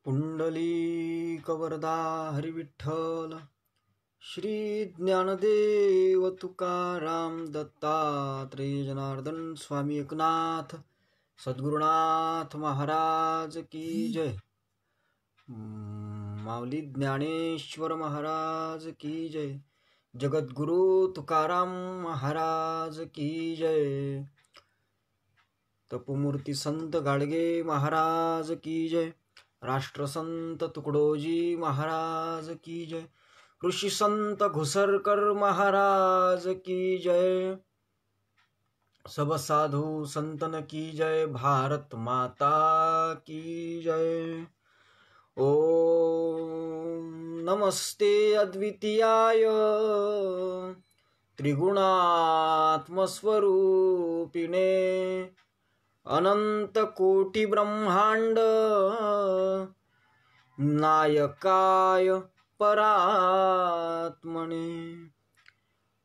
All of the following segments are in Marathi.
पुंडलीकवरदा हरिविठ्ठल श्री ज्ञानदेव तुकाराम दत्तात्रेय जनार्दन स्वामी एकनाथ सद्गुरुनाथ महाराज की जय। माऊली ज्ञानेश्वर महाराज की जय। जगद्गुरु तुकाराम महाराज की जय। तपोमूर्ती संत गाडगे महाराज की जय। राष्ट्रसंत तुकडोजी महाराज की जय। ऋषि संत घुसरकर महाराज की जय। सब साधु संतन की जय। भारत माता की जय। ओम नमस्ते अद्वितीयाय त्रिगुणात्मस्वरूपिणे अनंत कोटि ब्रह्मांड नायकाय परात्मने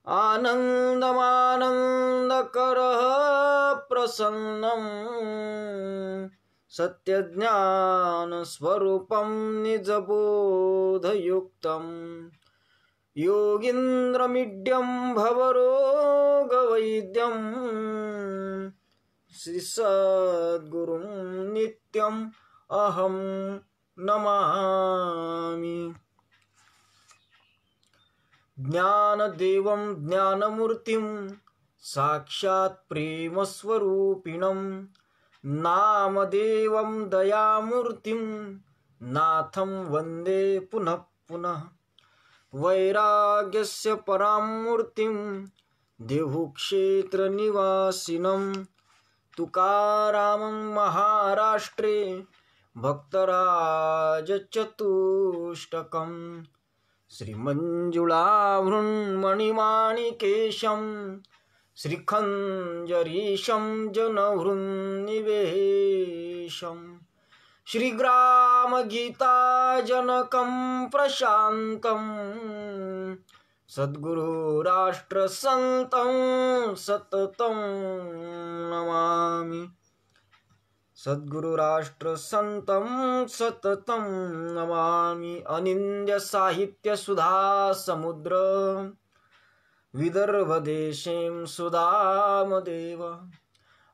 आनंदमानंदकरः प्रसन्नं सत्यज्ञानस्वरूपं निजबोधयुक्तं योगीन्द्रमीड्यं भवरोगवैद्यं श्री सद्गुरुं नित्यं अहं नमामि। ज्ञानदेवं ज्ञानमूर्तिं साक्षात् प्रेमस्वरूपिणं नामदेवं दयामूर्तिं नाथं वन्दे पुनः पुनः। वैराग्यस्य परां मूर्तिं देहुक्षेत्रनिवासिनं तुकारामं महाराष्ट्रे भक्तराजचतुष्टकं श्रीमञ्जुलाभृन्मणिमाणिकेशं श्रीखञ्जरीशं जनहृन्निवेशं श्रीग्रामगीताजनकं प्रशान्तं सद्गुरु राष्ट्रसन्तं सततं नमामि। सद्गुरु राष्ट्रसन्तं सततं नमामि। अनिन्द्य साहित्य सुधा समुद्र विदर्भदेशें सुधामदेव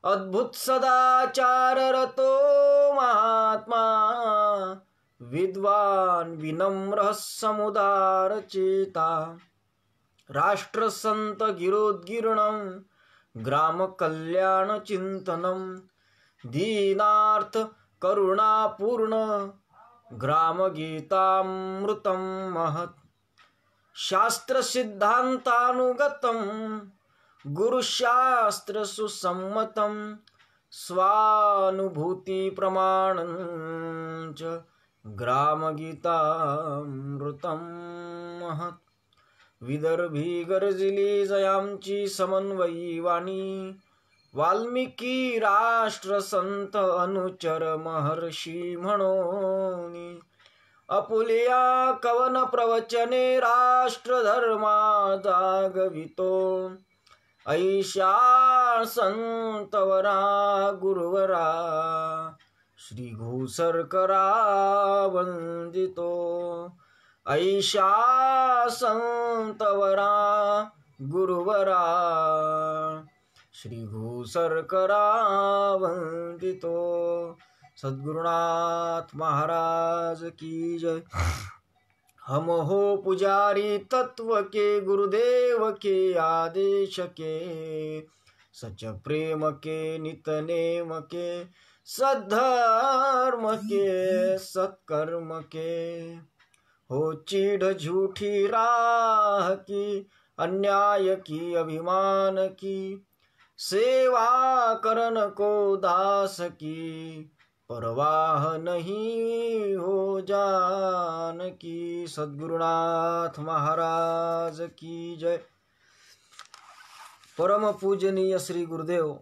अद्भुत सदाचार रतो महात्मा विद्वान विनम्र समुदार चेता राष्ट्रसंत गिरोद्गीर्णं ग्राम कल्याण चिंतनं दीनार्थ करुणापूर्ण ग्राम गीतामृतं महत् शास्त्र सिद्धांतानुगतं गुरुशास्त्र सुसम्मतं स्वानुभूति प्रमाणं च ग्राम गीतामृतं महत्। विदर्भी गर्जिली जयांची समन्वयी वाणी वाल्मिकी राष्ट्रसंत अनुचर महर्षी म्हणोनी अपुलिया कवन प्रवचने राष्ट्रधर्मा जागवितो ऐशा संतवरा गुरुवरा श्री घुसरकरा वंदितो ऐशा संतवरा गुरुवरा श्री घुसरकरा वंदितो। सद्गुरुनाथ महाराज की जय। हम हो पुजारी तत्व के गुरुदेव के आदेश के सच प्रेम के नित नेम के सद्धर्म के सत्कर्म के हो चीढ़ झूठी राह की अन्याय की अभिमान की सेवा करन को दास की परवाह नहीं हो जान की। सद्गुरुनाथ महाराज की जय। परम पूजनीय श्री गुरुदेव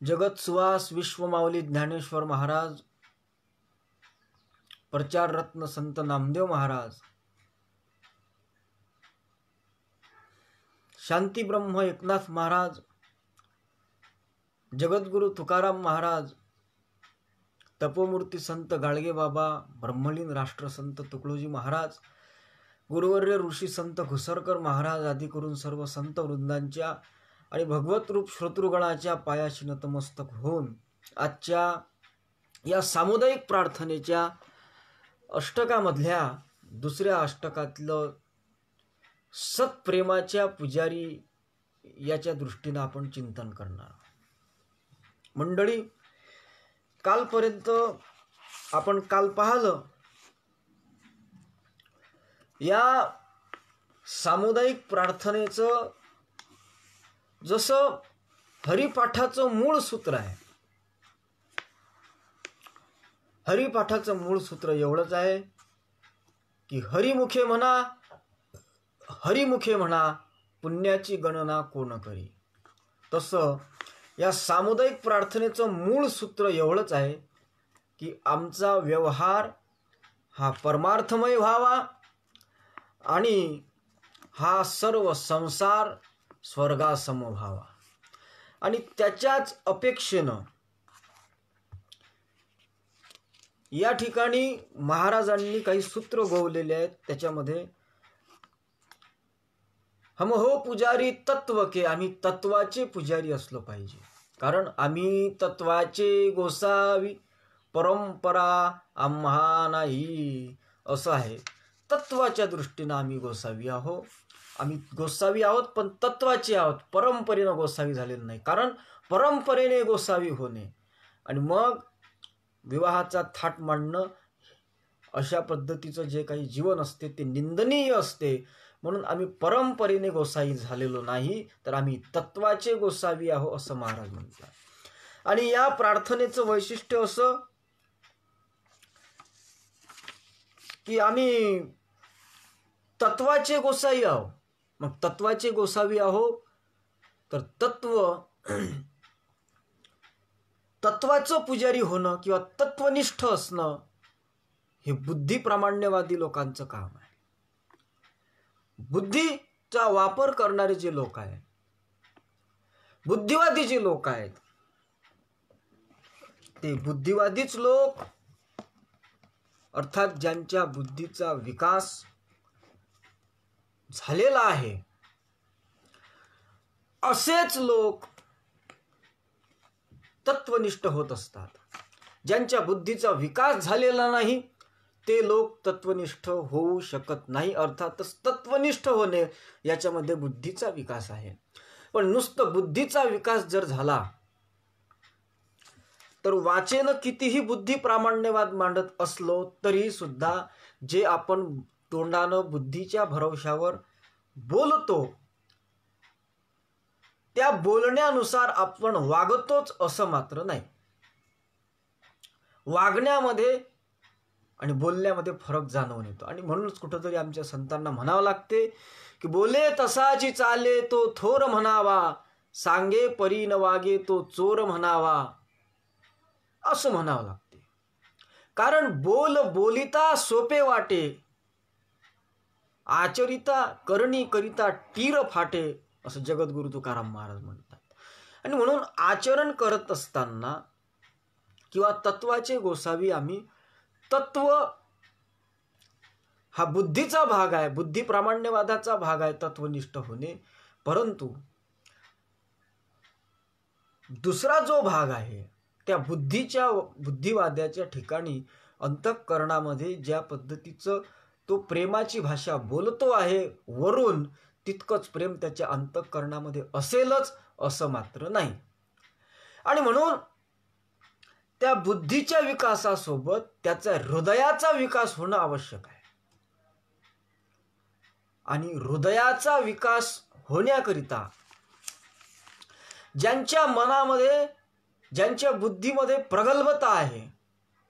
जगत सुवास विश्व माऊली ज्ञानेश्वर महाराज, प्रचार रत्न संत नामदेव महाराज, शांती ब्रह्म एकनाथ महाराज, जगद्गुरु तुकाराम महाराज, तपोमूर्ती संत गाडगे बाबा, ब्रह्मलीन राष्ट्रसंत तुकडोजी महाराज, गुरुवर्य ऋषी संत घुसरकर महाराज आदी करून सर्व संत वृंदांच्या आणि भगवत रूप श्रोतृगणाच्या पायाशी नतमस्तक होऊन आजच्या या सामुदायिक प्रार्थनेच्या अष्टकामधल्या दुसऱ्या अष्टकातलं सत्प्रेमाच्या पुजारी याच्या दृष्टीनं आपण चिंतन करणार. मंडळी, कालपर्यंत आपण काल पाहिलं या सामुदायिक प्रार्थनेचं जसं हरिपाठाचं मूळ सूत्र आहे. हरिपाठाचं मूळ सूत्र एवढंच आहे की हरिमुखे म्हणा, हरिमुखे म्हणा, पुण्याची गणना कोण करी. तसं या सामुदायिक प्रार्थनेचं मूळ सूत्र एवढंच आहे की आमचा व्यवहार हा परमार्थमय व्हावा आणि हा सर्व संसार स्वर्गासम व्हावा. आणि त्याच्याच अपेक्षेनं या ठिकाणी महाराजांनी काही सूत्र गोवलेले आहेत. त्याच्यामध्ये हम हो पुजारी तत्व के, आम्ही तत्वाचे पुजारी असलो पाहिजे. कारण आम्ही तत्वाचे गोसावी, परंपरा आम्हा नाही असं आहे. तत्वाच्या दृष्टीनं आम्ही गोसावी आहोत. आम्ही गोसावी आहोत पण तत्वाचे आहोत, परंपरेनं गोसावी झालेलं नाही. कारण परंपरेने गोसावी होणे आणि मग विवाहाचा थाट मांडणं अशा पद्धतीचं जे काही जीवन असते ते निंदनीय असते. म्हणून आम्ही परंपरेने गोसावी झालेलो नाही, तर आम्ही तत्वाचे गोसावी आहो असं महाराज म्हणतात. आणि या प्रार्थनेचं वैशिष्ट्य असं की आम्ही तत्वाचे गोसावी आहो. मग तत्वाचे गोसावी आहो तर तत्वाचं पुजारी होणं किंवा तत्वनिष्ठ असणं हे बुद्धिप्रामाण्यवादी लोकांचं काम आहे. बुद्धीचा वापर करणारे जे लोक आहेत, बुद्धिवादी जे लोक आहेत, ते बुद्धिवादीच लोक अर्थात ज्यांच्या बुद्धीचा विकास झालेला आहे असेच लोक तत्वनिष्ठ होत असतात. ज्यांच्या बुद्धीचा विकास झालेला नाही ते लोक तत्वनिष्ठ होऊ शकत नाही. अर्थातच तत्वनिष्ठ होणे याच्यामध्ये बुद्धीचा विकास आहे. पण नुसतं बुद्धीचा विकास जर झाला तर वाचेनं कितीही बुद्धी प्रामाण्यवाद मांडत असलो तरी सुद्धा जे आपण तोंडानं बुद्धीच्या भरवशावर बोलतो त्या बोलण्यानुसार आपण वागतोच असं मात्र नाही. वागण्यामध्ये आणि बोलण्यामध्ये फरक जाणवून येतो. आणि म्हणूनच कुठंतरी आमच्या संतांना म्हणावं लागते की बोले तसाची चाले तो थोर म्हणावा, सांगे परी न वागे तो चोर म्हणावा असं म्हणावं लागते. कारण बोलिता सोपे वाटे, आचरिता करणी करिता टीर फाटे असं जगद्गुरु तुकाराम महाराज म्हणतात. आणि म्हणून आचरण करत असताना किंवा तत्वाचे गोसावी आम्ही, तत्व हा बुद्धीचा भाग आहे, बुद्धी प्रामाण्यवादाचा भाग आहे तत्वनिष्ठ होणे. परंतु दुसरा जो भाग आहे त्या बुद्धिवाद्याच्या ठिकाणी अंतःकरणामध्ये ज्या पद्धतीचं तो प्रेमाची भाषा बोलतो आहे वरून, तितकंच प्रेम त्याच्या अंतःकरणामध्ये असेलच असं मात्र नाही. आणि म्हणून त्या बुद्धीच्या विकासासोबत त्याचा हृदयाचा विकास होणं आवश्यक आहे. आणि हृदयाचा विकास होण्याकरिता ज्यांच्या मनामध्ये, ज्यांच्या बुद्धीमध्ये प्रगल्भता आहे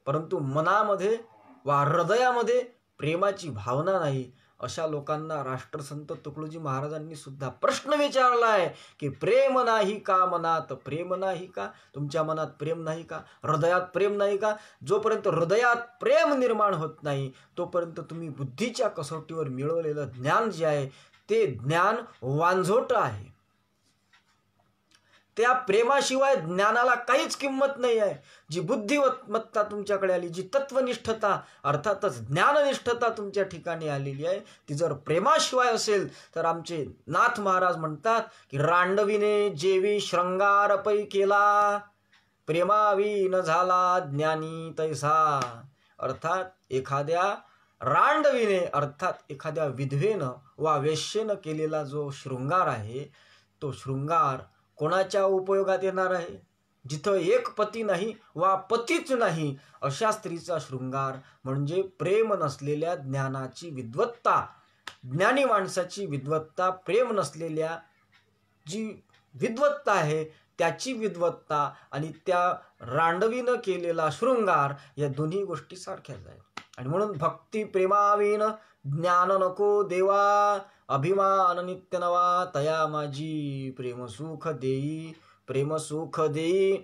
परंतु मनामध्ये वा हृदयामध्ये प्रेमाची भावना नाही, अशा लोकांना राष्ट्रसंत तुकडोजी महाराजांनी सुद्धा प्रश्न विचारला आहे की प्रेम नाही का मनात, प्रेम नाही का, तुमच्या मनात प्रेम नाही का, हृदयात प्रेम नाही का. जोपर्यंत हृदयात प्रेम निर्माण होत नाही तोपर्यंत तुम्ही बुद्धीच्या कसोटीवर मिळवलेलं ज्ञान जे आहे ते ज्ञान वांझोट आहे. त्या प्रेमाशिवाय ज्ञानाला काहीच किंमत नाही आहे. जी बुद्धिमत्ता तुमच्याकडे आली, जी तत्वनिष्ठता अर्थातच ज्ञाननिष्ठता तुमच्या ठिकाणी आलेली आहे, ती जर प्रेमाशिवाय असेल तर आमचे नाथ महाराज म्हणतात की रांडविने जेवी श्रंगार पै केला, प्रेमावीन झाला ज्ञानी तैसा. अर्थात एखाद्या रांडविने अर्थात एखाद्या विधवेनं वा वेश्येनं केलेला जो शृंगार आहे, तो शृंगार कोणाच्या उपयोगात येणार आहे? जिथं एक पती नाही वा पतीच नाही अशा स्त्रीचा शृंगार म्हणजे प्रेम नसलेल्या ज्ञानाची विद्वत्ता, ज्ञानी माणसाची विद्वत्ता, प्रेम नसलेल्या जी विद्वत्ता आहे त्याची विद्वत्ता आणि त्या रांडवीनं केलेला शृंगार या दोन्ही गोष्टी सारख्याच आहेत. आणि म्हणून भक्ती प्रेमावीन ज्ञान नको देवा, अभिमान नित्य नवा तया माझी, प्रेम सुख देई, प्रेम सुख देई,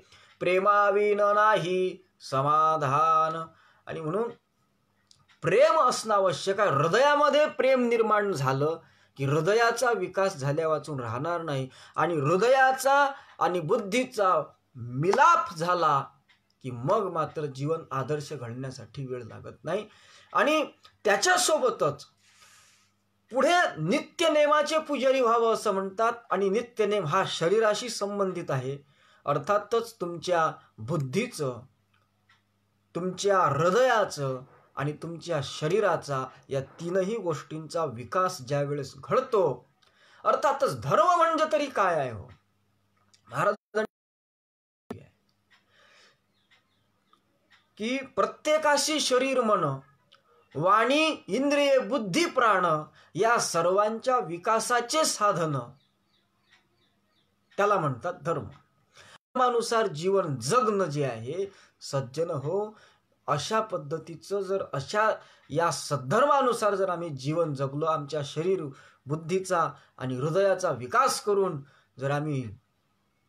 प्रेमावीन नाही समाधान. आणि म्हणून प्रेम असणं आवश्यक आहे. हृदयामध्ये प्रेम निर्माण झालं की हृदयाचा विकास झाल्या वाचून राहणार नाही. आणि हृदयाचा आणि बुद्धीचा मिलाप झाला की मग मात्र जीवन आदर्श घडण्यासाठी वेळ लागत नाही. आणि त्याच्यासोबतच पुढे नित्यनेमाचे पुजारी व्हावं असं म्हणतात. आणि नित्यनेम हा शरीराशी संबंधित आहे. अर्थातच तुमच्या बुद्धीचं, तुमच्या हृदयाचं आणि तुमच्या शरीराचा या तीनही गोष्टींचा विकास ज्या वेळेस घडतो, अर्थातच धर्म म्हणजे तरी काय आहे हो महाराज की प्रत्येकाशी शरीर मन वाणी इंद्रिय बुद्धी प्राण या सर्वांच्या विकासाचे साधन त्याला म्हणतात धर्म. धर्मानुसार जीवन जगणं जे आहे सज्जन हो, अशा पद्धतीचं जर अशा या सद्धर्मानुसार जर आम्ही जीवन जगलो, आमच्या शरीर बुद्धीचा आणि हृदयाचा विकास करून जर आम्ही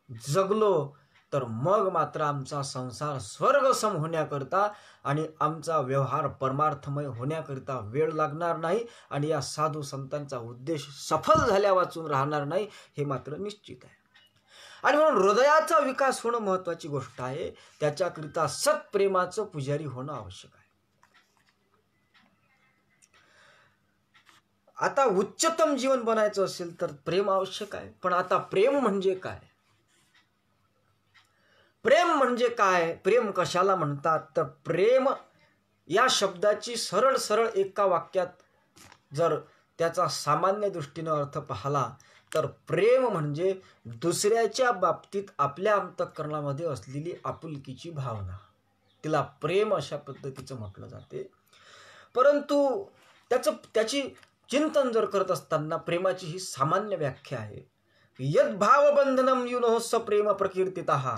जगलो तर मग मात्र आमचा संसार स्वर्गसम होण्याकरता आणि आमचा व्यवहार परमार्थमय होण्याकरिता वेळ लागणार नाही. आणि या साधू संतांचा उद्देश सफल झाल्या वाचून राहणार नाही हे मात्र निश्चित आहे. आणि म्हणून हृदयाचा विकास होणं महत्त्वाची गोष्ट आहे. त्याच्याकरिता सत्प्रेमाचं पुजारी होणं आवश्यक आहे. आता उच्चतम जीवन बनायचं असेल तर प्रेम आवश्यक आहे. पण आता प्रेम म्हणजे काय? प्रेम म्हणजे काय? प्रेम कशाला म्हणतात? तर प्रेम या शब्दाची सरळ सरळ एका वाक्यात जर त्याचा सामान्य दृष्टीने अर्थ पाहिला तर प्रेम म्हणजे दुसऱ्याच्या बाबतीत आपल्या अंतःकरणामध्ये असलेली आपुलकीची भावना, तिला प्रेम अशा पद्धतीचं म्हटलं जाते. परंतु त्याची चिंतन जर करत असताना प्रेमाची ही सामान्य व्याख्या आहे. यद भावबंधनम युनो स प्रेम प्रकीर्तितः.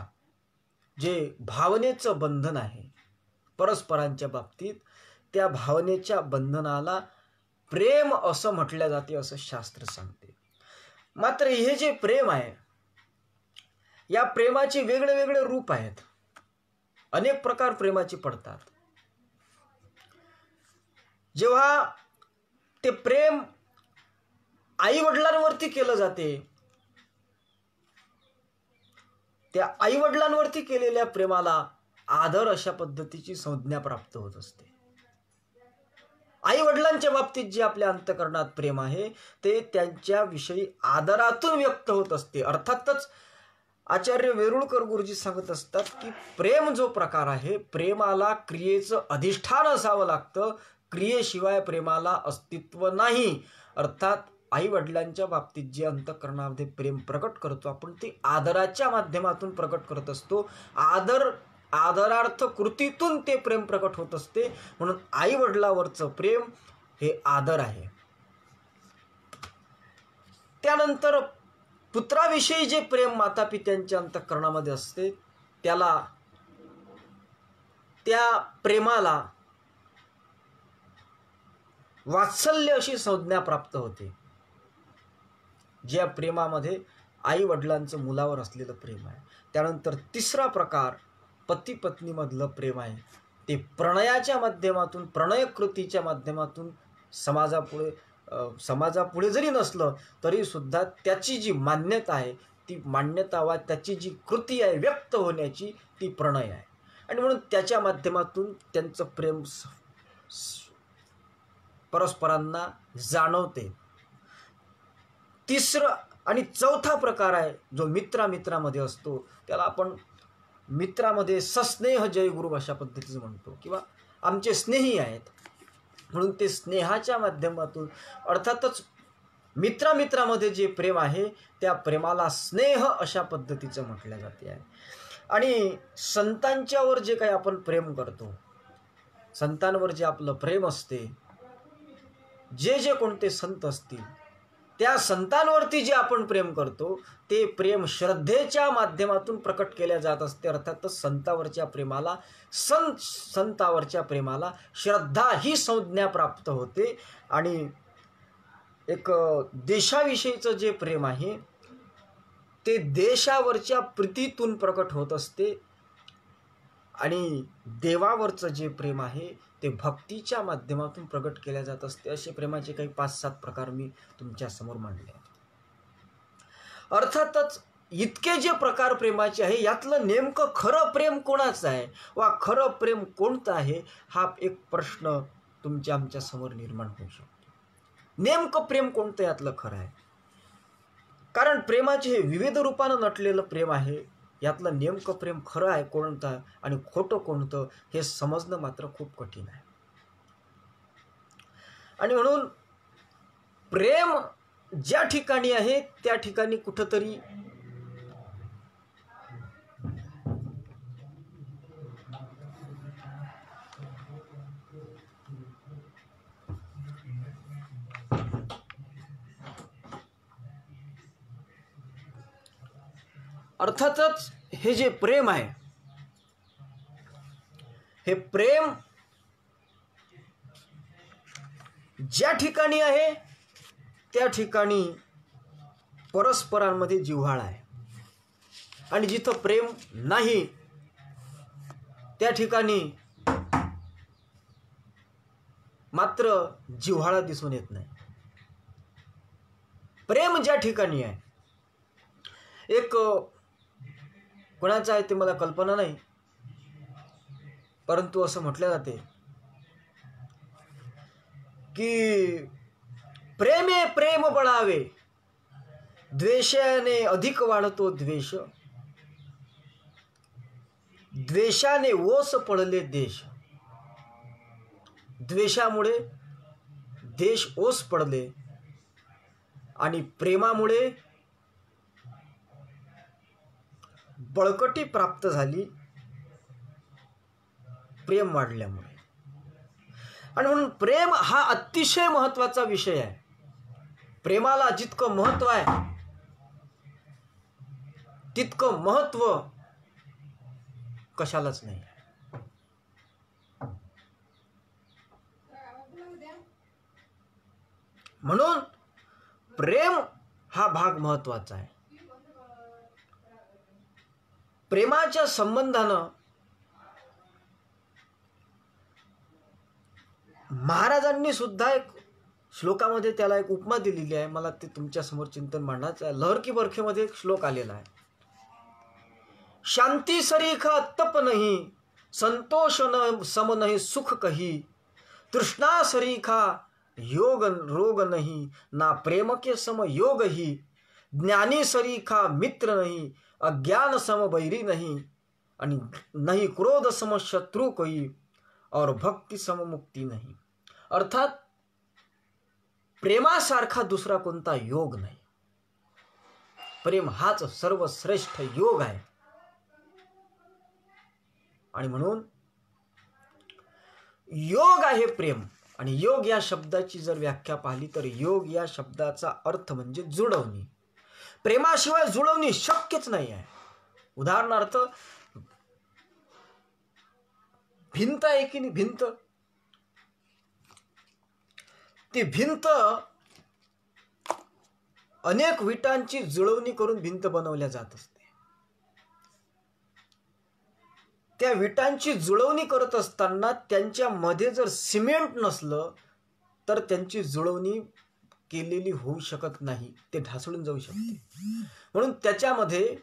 जे भावनेचं बंधन आहे परस्परांच्या बाबतीत, त्या भावनेच्या बंधनाला प्रेम असं म्हटलं जाते असं शास्त्र सांगते. मात्र हे जे प्रेम आहे या प्रेमाचे वेगळे वेगळे रूप आहेत. अनेक प्रकार प्रेमाचे पडतात. जेव्हा ते प्रेम आई वडिलांवरती केलं जाते, त्या आई वडिलांवरती केलेल्या प्रेमाला आदर अशा पद्धतीची संज्ञा प्राप्त होत असते. आई वडिलांच्या बाबतीत जे आपल्या अंतःकरणात प्रेम आहे ते त्यांच्या विषयी आदरातून व्यक्त होत असते. अर्थातच आचार्य वेरुळकर गुरुजी सांगत असतात की प्रेम जो प्रकार आहे, प्रेमाला क्रियेचं अधिष्ठान असावं लागतं. क्रियेशिवाय प्रेमाला अस्तित्व नाही. अर्थात आई वडिलांच्या बाबतीत जे अंतःकरणामध्ये प्रेम प्रकट करतो आपण ते आदराच्या माध्यमातून प्रकट करत असतो. आदरार्थ कृतीतून ते प्रेम प्रकट होत असते. म्हणून आई वडिलावरचं प्रेम हे आदर आहे. त्यानंतर पुत्राविषयी जे प्रेम माता पित्यांच्या अंतःकरणामध्ये असते त्या प्रेमाला वात्सल्य अशी संज्ञा प्राप्त होते. ज्या प्रेमामध्ये आई वडिलांचं मुलावर असलेलं प्रेम आहे. त्यानंतर तिसरा प्रकार पती पत्नीमधलं प्रेम आहे. ते प्रणयाच्या माध्यमातून, प्रणयकृतीच्या माध्यमातून समाजापुढे जरी नसलं तरी सुद्धा त्याची जी मान्यता आहे ती मान्यता वा त्याची जी कृती आहे व्यक्त होण्याची ती प्रणय आहे. आणि म्हणून त्याच्या माध्यमातून त्यांचं प्रेम परस्परांना जाणवते. तिसरं आणि चौथा प्रकार आहे जो मित्रामित्रामध्ये असतो, त्याला आपण मित्रामध्ये सस्नेह जयगुरु अशा पद्धतीचं म्हणतो, किंवा आमचे स्नेही आहेत म्हणून ते स्नेहाच्या माध्यमातून, अर्थातच मित्रामित्रामध्ये जे प्रेम आहे त्या प्रेमाला स्नेह अशा पद्धतीचं म्हटलं जाते आहे. आणि संतांच्यावर जे काही आपण प्रेम करतो, संतांवर जे आपलं प्रेम असते, जे जे कोणते संत असतील त्या संतांवरती जे आपण प्रेम करतो ते प्रेम श्रद्धेच्या माध्यमातून प्रकट केल्या जात असते. अर्थातच संतावरच्या प्रेमाला श्रद्धा ही संज्ञा प्राप्त होते. आणि एक देशाविषयीचं जे प्रेम आहे ते देशावरच्या प्रीतीतून प्रकट होत असते. आणि देवावरचं जे प्रेम आहे ते भक्तीच्या माध्यमातून प्रकट केल्या जात असते. असे प्रेमाचे काही 5-7 प्रकार मी तुमच्या समोर मांडले. अर्थातच इतके जे प्रकार प्रेमाचे आहे यातलं नेमकं खरं प्रेम कोणाचं आहे वा खरं प्रेम कोणतं आहे हा एक प्रश्न तुमच्या आमच्या समोर निर्माण होऊ शकतो. नेमकं प्रेम कोणतं यातलं खरं आहे? कारण प्रेमाचे हे विविध रूपानं नटलेलं प्रेम आहे. यातलं नेमकं प्रेम खरं आहे कोणतं आणि खोटं कोणतं हे समजणं मात्र खूप कठीण आहे. आणि म्हणून प्रेम ज्या ठिकाणी आहे त्या ठिकाणी कुठंतरी अर्थातच हे जे प्रेम आहे हे प्रेम ज्या ठिकाणी आहे त्या ठिकाणी परस्परांमध्ये जिव्हाळा आहे. आणि जिथं प्रेम नाही त्या ठिकाणी मात्र जिव्हाळा दिसून येत नाही. प्रेम ज्या ठिकाणी आहे, एक कोणाचं आहे ते मला कल्पना नाही, परंतु असं म्हटलं जाते की प्रेमे प्रेम बळावे, द्वेषाने अधिक वाढतो द्वेष, द्वेषाने ओस पडले देश. द्वेषामुळे देश ओस पडले आणि प्रेमामुळे बळकटी प्राप्त झाली, प्रेम वाढल्यामुळे. आणि म्हणून प्रेम हा अतिशय महत्त्वाचा विषय आहे. प्रेमाला जितकं महत्त्व आहे तितकं महत्त्व कशालाच नाही. म्हणून प्रेम हा भाग महत्त्वाचा आहे. प्रेमाच्या संबंधानं महाराजांनी सुद्धा एक श्लोकामध्ये त्याला एक उपमा दिलेली आहे. मला ते तुमच्या समोर चिंतन मांडायचं आहे. लहर की बरखेमध्ये एक श्लोक आलेला आहे. शांती सरीखा तप नहीं, संतोष न सम नहीं सुख कही, तृष्णा सरीखा योग रोग नहीं, ना प्रेम के सम योग ही, ज्ञानी सरीखा मित्र नहीं, अज्ञान सम बैरी नहीं, आणि नहीं क्रोध सम शत्रु कोई, और भक्ति सम मुक्ती नहीं. अर्थात प्रेमासारखा दुसरा कोणता योग नाही. प्रेम हाच सर्वश्रेष्ठ योग आहे. आणि म्हणून योग आहे प्रेम. आणि योग या शब्दाची जर व्याख्या पाहिली तर योग या शब्दाचा अर्थ म्हणजे जुळवणी. प्रेमाशिवाय जुळवणी शक्यच नाही आहे. उदाहरणार्थ भिंत आहे की नाही, भिंत, ती भिंत अनेक विटांची जुळवणी करून भिंत बनवल्या जात असते. त्या विटांची जुळवणी करत असताना त्यांच्या मध्ये जर सिमेंट नसलं तर त्यांची जुळवणी केलेली होऊ शकत नाही, ते ढासळून जाऊ शकते. म्हणून त्याच्यामध्ये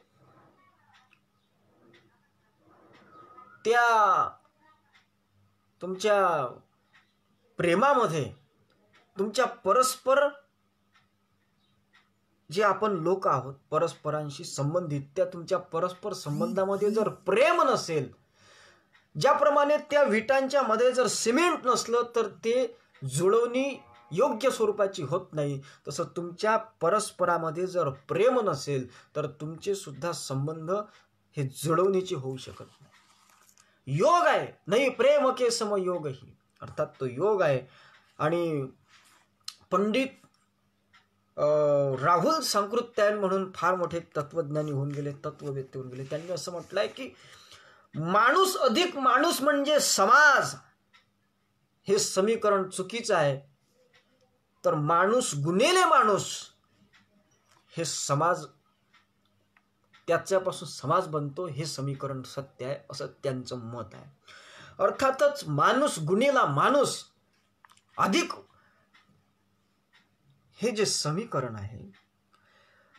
त्या तुमच्या प्रेमामध्ये, तुमच्या परस्पर जे आपण लोक आहोत परस्परांशी संबंधित, त्या तुमच्या परस्पर संबंधामध्ये जर प्रेम नसेल, ज्याप्रमाणे त्या विटांच्या मध्ये जर सिमेंट नसलं तर ते जुळवणी योग्य स्वरूपाची होत नाही, तसं तुमच्या परस्परामध्ये जर प्रेम नसेल तर तुमचे सुद्धा संबंध हे जुळवणीचे होऊ शकत नाही. योग आहे नाही प्रेम के सम योग ही, अर्थात तो योग आहे. आणि पंडित राहुल सांकृत्यायन म्हणून फार मोठे तत्वज्ञानी होऊन गेले, तत्ववेत्ते होऊन गेले. त्यांनी असं म्हटलंय की माणूस अधिक माणूस म्हणजे समाज, हे समीकरण चुकीचं आहे. तर माणूस गुणिले माणूस हे समाज, त्याच्यापासून समाज बनतो, हे समीकरण सत्य आहे असं त्यांचं मत आहे. अर्थातच माणूस गुणिला माणूस अधिक हे जे समीकरण आहे,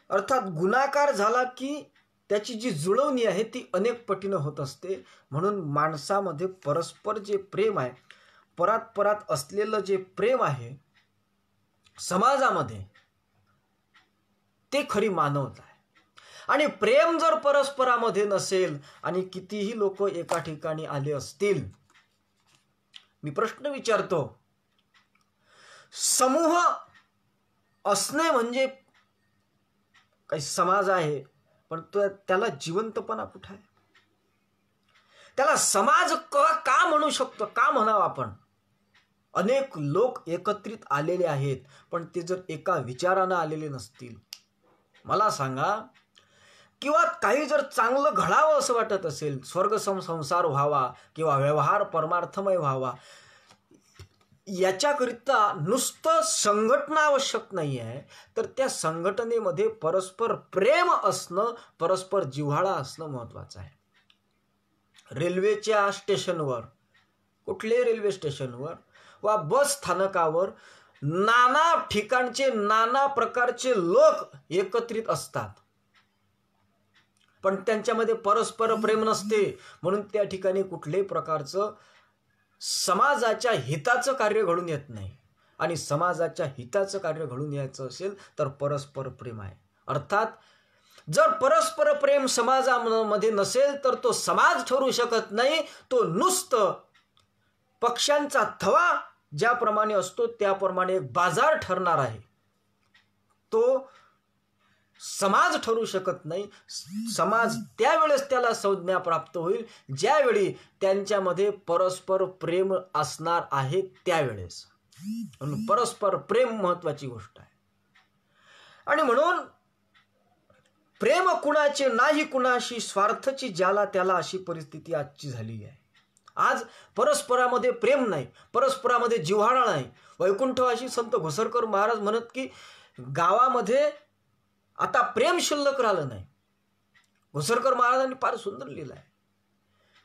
अर्थात गुणाकार झाला की त्याची जी जुळवणी आहे ती अनेक पटीनं होत असते. म्हणून माणसामध्ये परस्पर जे प्रेम आहे, परात असलेलं जे प्रेम आहे समाजामध्ये, ते खरी मानवता आहे. आणि प्रेम जर परस्परामध्ये नसेल आणि कितीही लोक एका ठिकाणी आले असतील, मी प्रश्न विचारतो, समूह असणे म्हणजे काही समाज आहे, पण त्याला जिवंतपणा कुठे आहे? त्याला समाज का म्हणू शकतो, का म्हणावं आपण? अनेक लोक एकत्रित आलेले आहेत, पण ते जर एका विचारानं आलेले नसतील, मला सांगा, किंवा काही जर चांगलं घडावं असं वाटत असेल, स्वर्ग संसार व्हावा किंवा व्यवहार परमार्थमय व्हावा, याच्याकरिता नुसतं संघटना आवश्यक नाही आहे, तर त्या संघटनेमध्ये परस्पर प्रेम असणं, परस्पर जिव्हाळा असणं महत्त्वाचं आहे. रेल्वेच्या स्टेशनवर, कुठल्याही रेल्वे स्टेशनवर वा बस स्थानकावर नाना ठिकाणचे नाना प्रकारचे लोक एकत्रित असतात, पण त्यांच्यामध्ये परस्पर प्रेम नसते. म्हणून त्या ठिकाणी कुठल्याही प्रकारचं समाजाच्या हिताचं कार्य घडून येत नाही. आणि समाजाच्या हिताचं कार्य घडून यायचं असेल तर परस्पर प्रेम आहे. अर्थात जर परस्पर प्रेम समाजामध्ये नसेल तर तो समाज ठरू शकत नाही, तो नुसतं पक्ष्यांचा थवा ज्याप्रमाणे असतो त्याप्रमाणे एक बाजार ठरणार आहे, तो समाज ठरू शकत नाही. समाज त्यावेळेस त्याला संज्ञा प्राप्त होईल ज्यावेळी त्यांच्यामध्ये परस्पर प्रेम असणार आहे, त्यावेळेस. म्हणून परस्पर प्रेम महत्वाची गोष्ट आहे. आणि म्हणून प्रेम कुणाचे नाही कुणाशी, स्वार्थची ज्याला त्याला, अशी परिस्थिती आजची झाली आहे. आज परस्परामध्ये प्रेम नाही, परस्परामध्ये जिव्हाळा नाही. वैकुंठवासी संत घोसरकर महाराज म्हणत की गावामध्ये आता प्रेम शिल्लक राहिलं नाही. घोसरकर महाराजांनी फार सुंदर लिहिलं आहे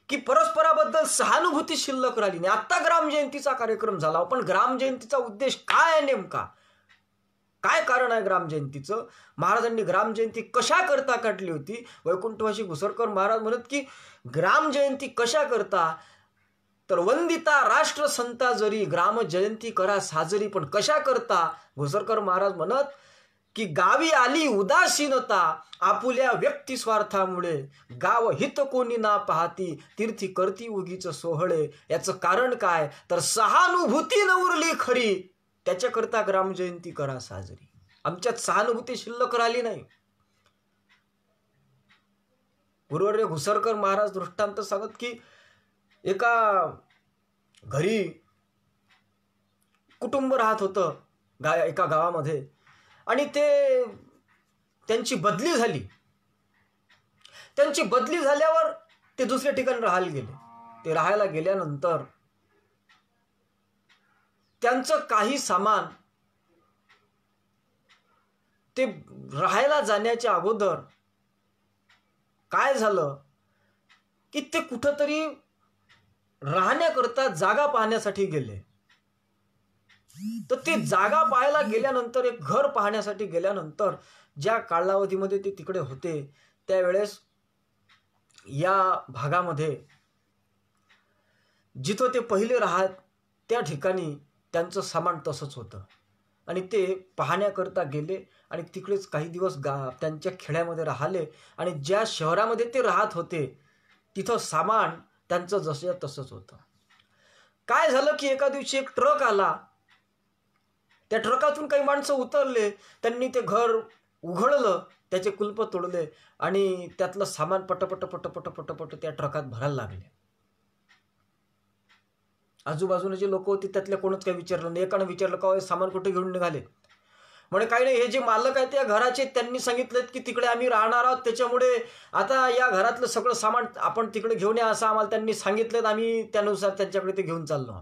की परस्पराबद्दल सहानुभूती शिल्लक राहिली नाही. आता ग्रामजयंतीचा कार्यक्रम झाला, पण ग्रामजयंतीचा उद्देश काय आहे नेमका, काय कारण आहे ग्रामजयंतीचं? महाराजांनी ग्रामजयंती कशा करता काढली होती? वैकुंठवासी घोसरकर महाराज म्हणत की ग्रामजयंती कशा करता, तर वंदिता राष्ट्रसंता जरी ग्रामजयंती करा साजरी, पण कशा करता? घोसरकर महाराज म्हणत की गावी आली उदासीनता, आपुल्या व्यक्ती स्वार्थामुळे, गाव हित कोणी ना पाहती, तीर्थी करती उगीच सोहळे. याचं कारण काय, तर सहानुभूती न उरली खरी, त्याच्याकरता ग्रामजयंती करा साजरी. आमच्यात सहानुभूती शिल्लक राहिली नाही. गुरुवर्य घोसरकर महाराज दृष्टांत सांगत की एका घरी कुटुंब राहत होतं एका गावामध्ये, आणि त्यांची बदली झाली. त्यांची बदली झाल्यावर ते दुसऱ्या ठिकाणी राहायला गेले. ते राहायला गेल्यानंतर त्यांचं काही सामान ते राहायला जाण्याच्या अगोदर काय झालं की ते कुठंतरी राहण्याकरता जागा पाहण्यासाठी गेले. तर ते जागा पाहायला गेल्यानंतर, एक घर पाहण्यासाठी गेल्यानंतर ज्या कालावधीमध्ये ते तिकडे होते त्यावेळेस या भागामध्ये जिथं ते पहिले राहत त्या ठिकाणी त्यांचं सामान तसंच होतं आणि ते पाहण्याकरता गेले आणि तिकडेच काही दिवस त्यांच्या खेड्यामध्ये राहिले आणि ज्या शहरामध्ये ते राहत होते तिथं सामान त्यांचं जसं तसंच होतं. काय झालं की एका दिवशी एक ट्रक आला, त्या ट्रकातून काही माणसं उतरले, त्यांनी ते घर उघडलं, त्याचे कुलप तोडले आणि त्यातलं सामान पटपट पटपट पटपट त्या ट्रकात भरायला लागले. आजूबाजूने जे लोक होते त्यातल्या कोणच काही विचारलं नाही. एकानं विचारलं का सामान कुठे घेऊन निघाले? म्हणे काही नाही, हे जे मालक आहेत त्या घराचे त्यांनी सांगितलं की तिकडे आम्ही राहणार आहोत, त्याच्यामुळे आता या घरातलं सगळं सामान आपण तिकडे घेऊन या असं आम्हाला त्यांनी सांगितलं, आम्ही त्यानुसार त्यांच्याकडे ते घेऊन चाललो.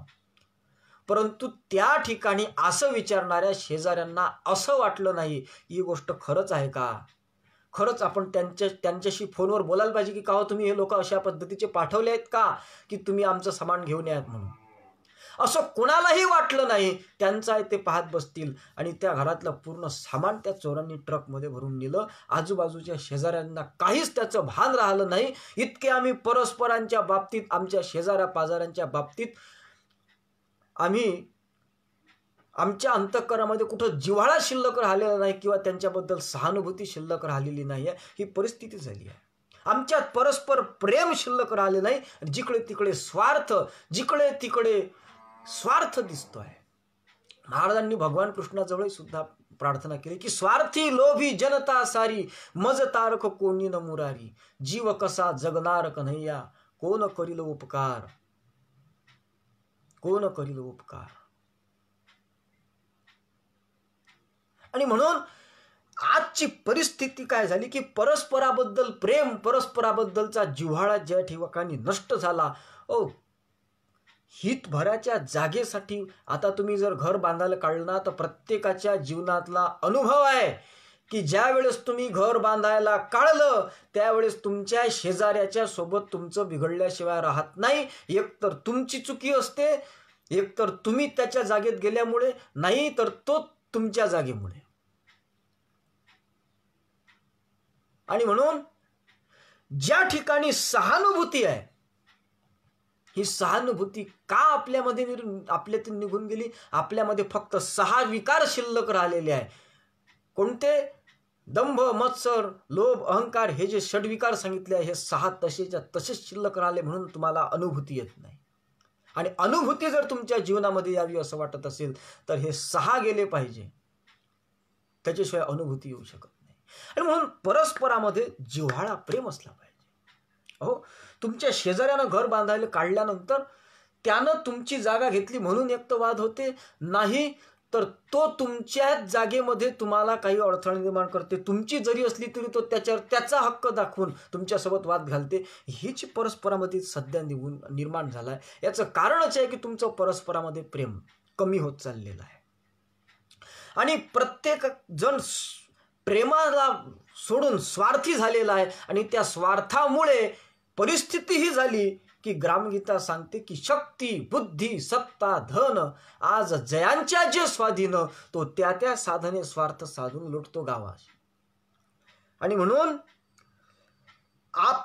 परंतु त्या ठिकाणी असं विचारणाऱ्या शेजाऱ्यांना असं वाटलं नाही ही गोष्ट खरंच आहे का, खरंच आपण त्यांच्याशी फोनवर बोलायला पाहिजे की का हो तुम्ही हे लोक अशा पद्धतीचे पाठवले आहेत का की तुम्ही आमचं सामान घेऊन यात म्हणून. असं कोणालाही वाटलं नाही. त्यांचं आहे ते पाहत बसतील आणि त्या घरातलं पूर्ण सामान त्या चोरांनी ट्रकमध्ये भरून नेलं. आजूबाजूच्या शेजाऱ्यांना काहीच त्याचं भान राहिलं नाही. इतके आम्ही परस्परांच्या बाबतीत, आमच्या शेजाऱ्या पाजाऱ्यांच्या बाबतीत आम्ही आमच्या अंतःकरणामध्ये कुठं जिव्हाळा शिल्लक राहिलेला नाही किंवा त्यांच्याबद्दल सहानुभूती शिल्लक राहिलेली नाही आहे, ही परिस्थिती झाली आहे. आमच्यात परस्पर प्रेम शिल्लक राहिले नाही. जिकडे तिकडे स्वार्थ, जिकडे तिकडे स्वार्थ दिसतोय. महाराजांनी भगवान कृष्णाजवळ सुद्धा प्रार्थना केली की स्वार्थी लोभी जनता सारी, मज तारक कोणी न मुरारी, जीव कसा जगनार कन्हैया, कोण करील उपकार, कोण करील उपकार. आणि म्हणून आजची परिस्थिती काय झाली की परस्पराबद्दल प्रेम, परस्पराबद्दलचा जिव्हाळा ज्या ठिकाणी नष्ट झाला. हितभराच्या जागेसाठी आता तुम्ही जर घर बांधायला काढलं ना तर प्रत्येकाच्या जीवनातला अनुभव आहे की ज्या वेळेस तुम्ही घर बांधायला काढलं त्यावेळेस तुमच्या शेजाऱ्याच्या सोबत तुमचं बिघडल्याशिवाय राहत नाही. एकतर तुमची चुकी असते, एकतर तुम्ही त्याच्या जागेत गेल्यामुळे, नाही तर तो तुमच्या जागेमुळे. आणि म्हणून ज्या ठिकाणी सहानुभूती आहे, ही सहानुभूती का आपल्यातून निघून गेली? आपल्यामध्ये फक्त 6 विकार शिल्लक राहिलेले आहे. कोणते? दंभ, मत्सर, लोभ, अहंकार, हे जे षड्विकार सांगितले आहे हे 6 तसेच्या तसेच शिल्लक राहिले. म्हणून तुम्हाला अनुभूती येत नाही. आणि अनुभूती जर तुमच्या जीवनामध्ये यावी असं वाटत असेल तर हे 6 गेले पाहिजे, त्याच्याशिवाय अनुभूती येऊ शकत नाही. आणि म्हणून परस्परामध्ये जिव्हाळा, प्रेम असला पाहिजे. तुमच्या शेजाऱ्यानं घर बांधायला काढल्यानंतर त्यानं तुमची जागा घेतली म्हणून एक तर वाद होते, नाही तर तो तुमच्या जागेमध्ये तुम्हाला काही अडथळा निर्माण करते. तुमची जरी असली तरी तो त्याच्यावर त्याचा हक्क दाखवून तुमच्यासोबत वाद घालते. हीच परस्परामध्ये सध्या निर्माण झाला आहे. याचं कारणच आहे की तुमचं परस्परामध्ये प्रेम कमी होत चाललेलं आहे. आणि प्रत्येक जण प्रेमाला सोडून स्वार्थी झालेला आहे. आणि त्या स्वार्थामुळे परिस्थिती ही झाली की ग्रामगीता सांगते की शक्ती, बुद्धी, सत्ता, धन आज जयांच्या जे स्वाधीन, तो त्या साधने स्वार्थ साधून लुटतो गावास. आणि म्हणून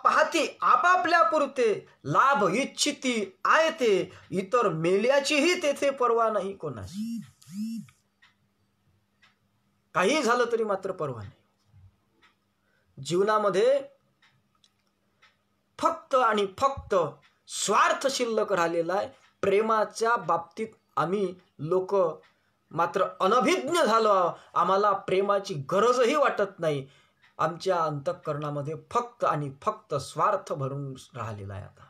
पाहती आपापल्या पुरते, लाभ इच्छिती आयते, इतर मेल्याचीही तेथे पर्वा नाही कोणाची. काही झालं तरी मात्र पर्वा नाही. जीवनामध्ये फक्त आणि फक्त स्वार्थ शिल्लक राहिलेला आहे. प्रेमाच्या बाबतीत आम्ही लोक मात्र अनभिज्ञ झालो. आम्हाला प्रेमाची गरजही वाटत नाही. आमच्या अंतःकरणामध्ये फक्त आणि फक्त स्वार्थ भरून राहिलेला आहे आता.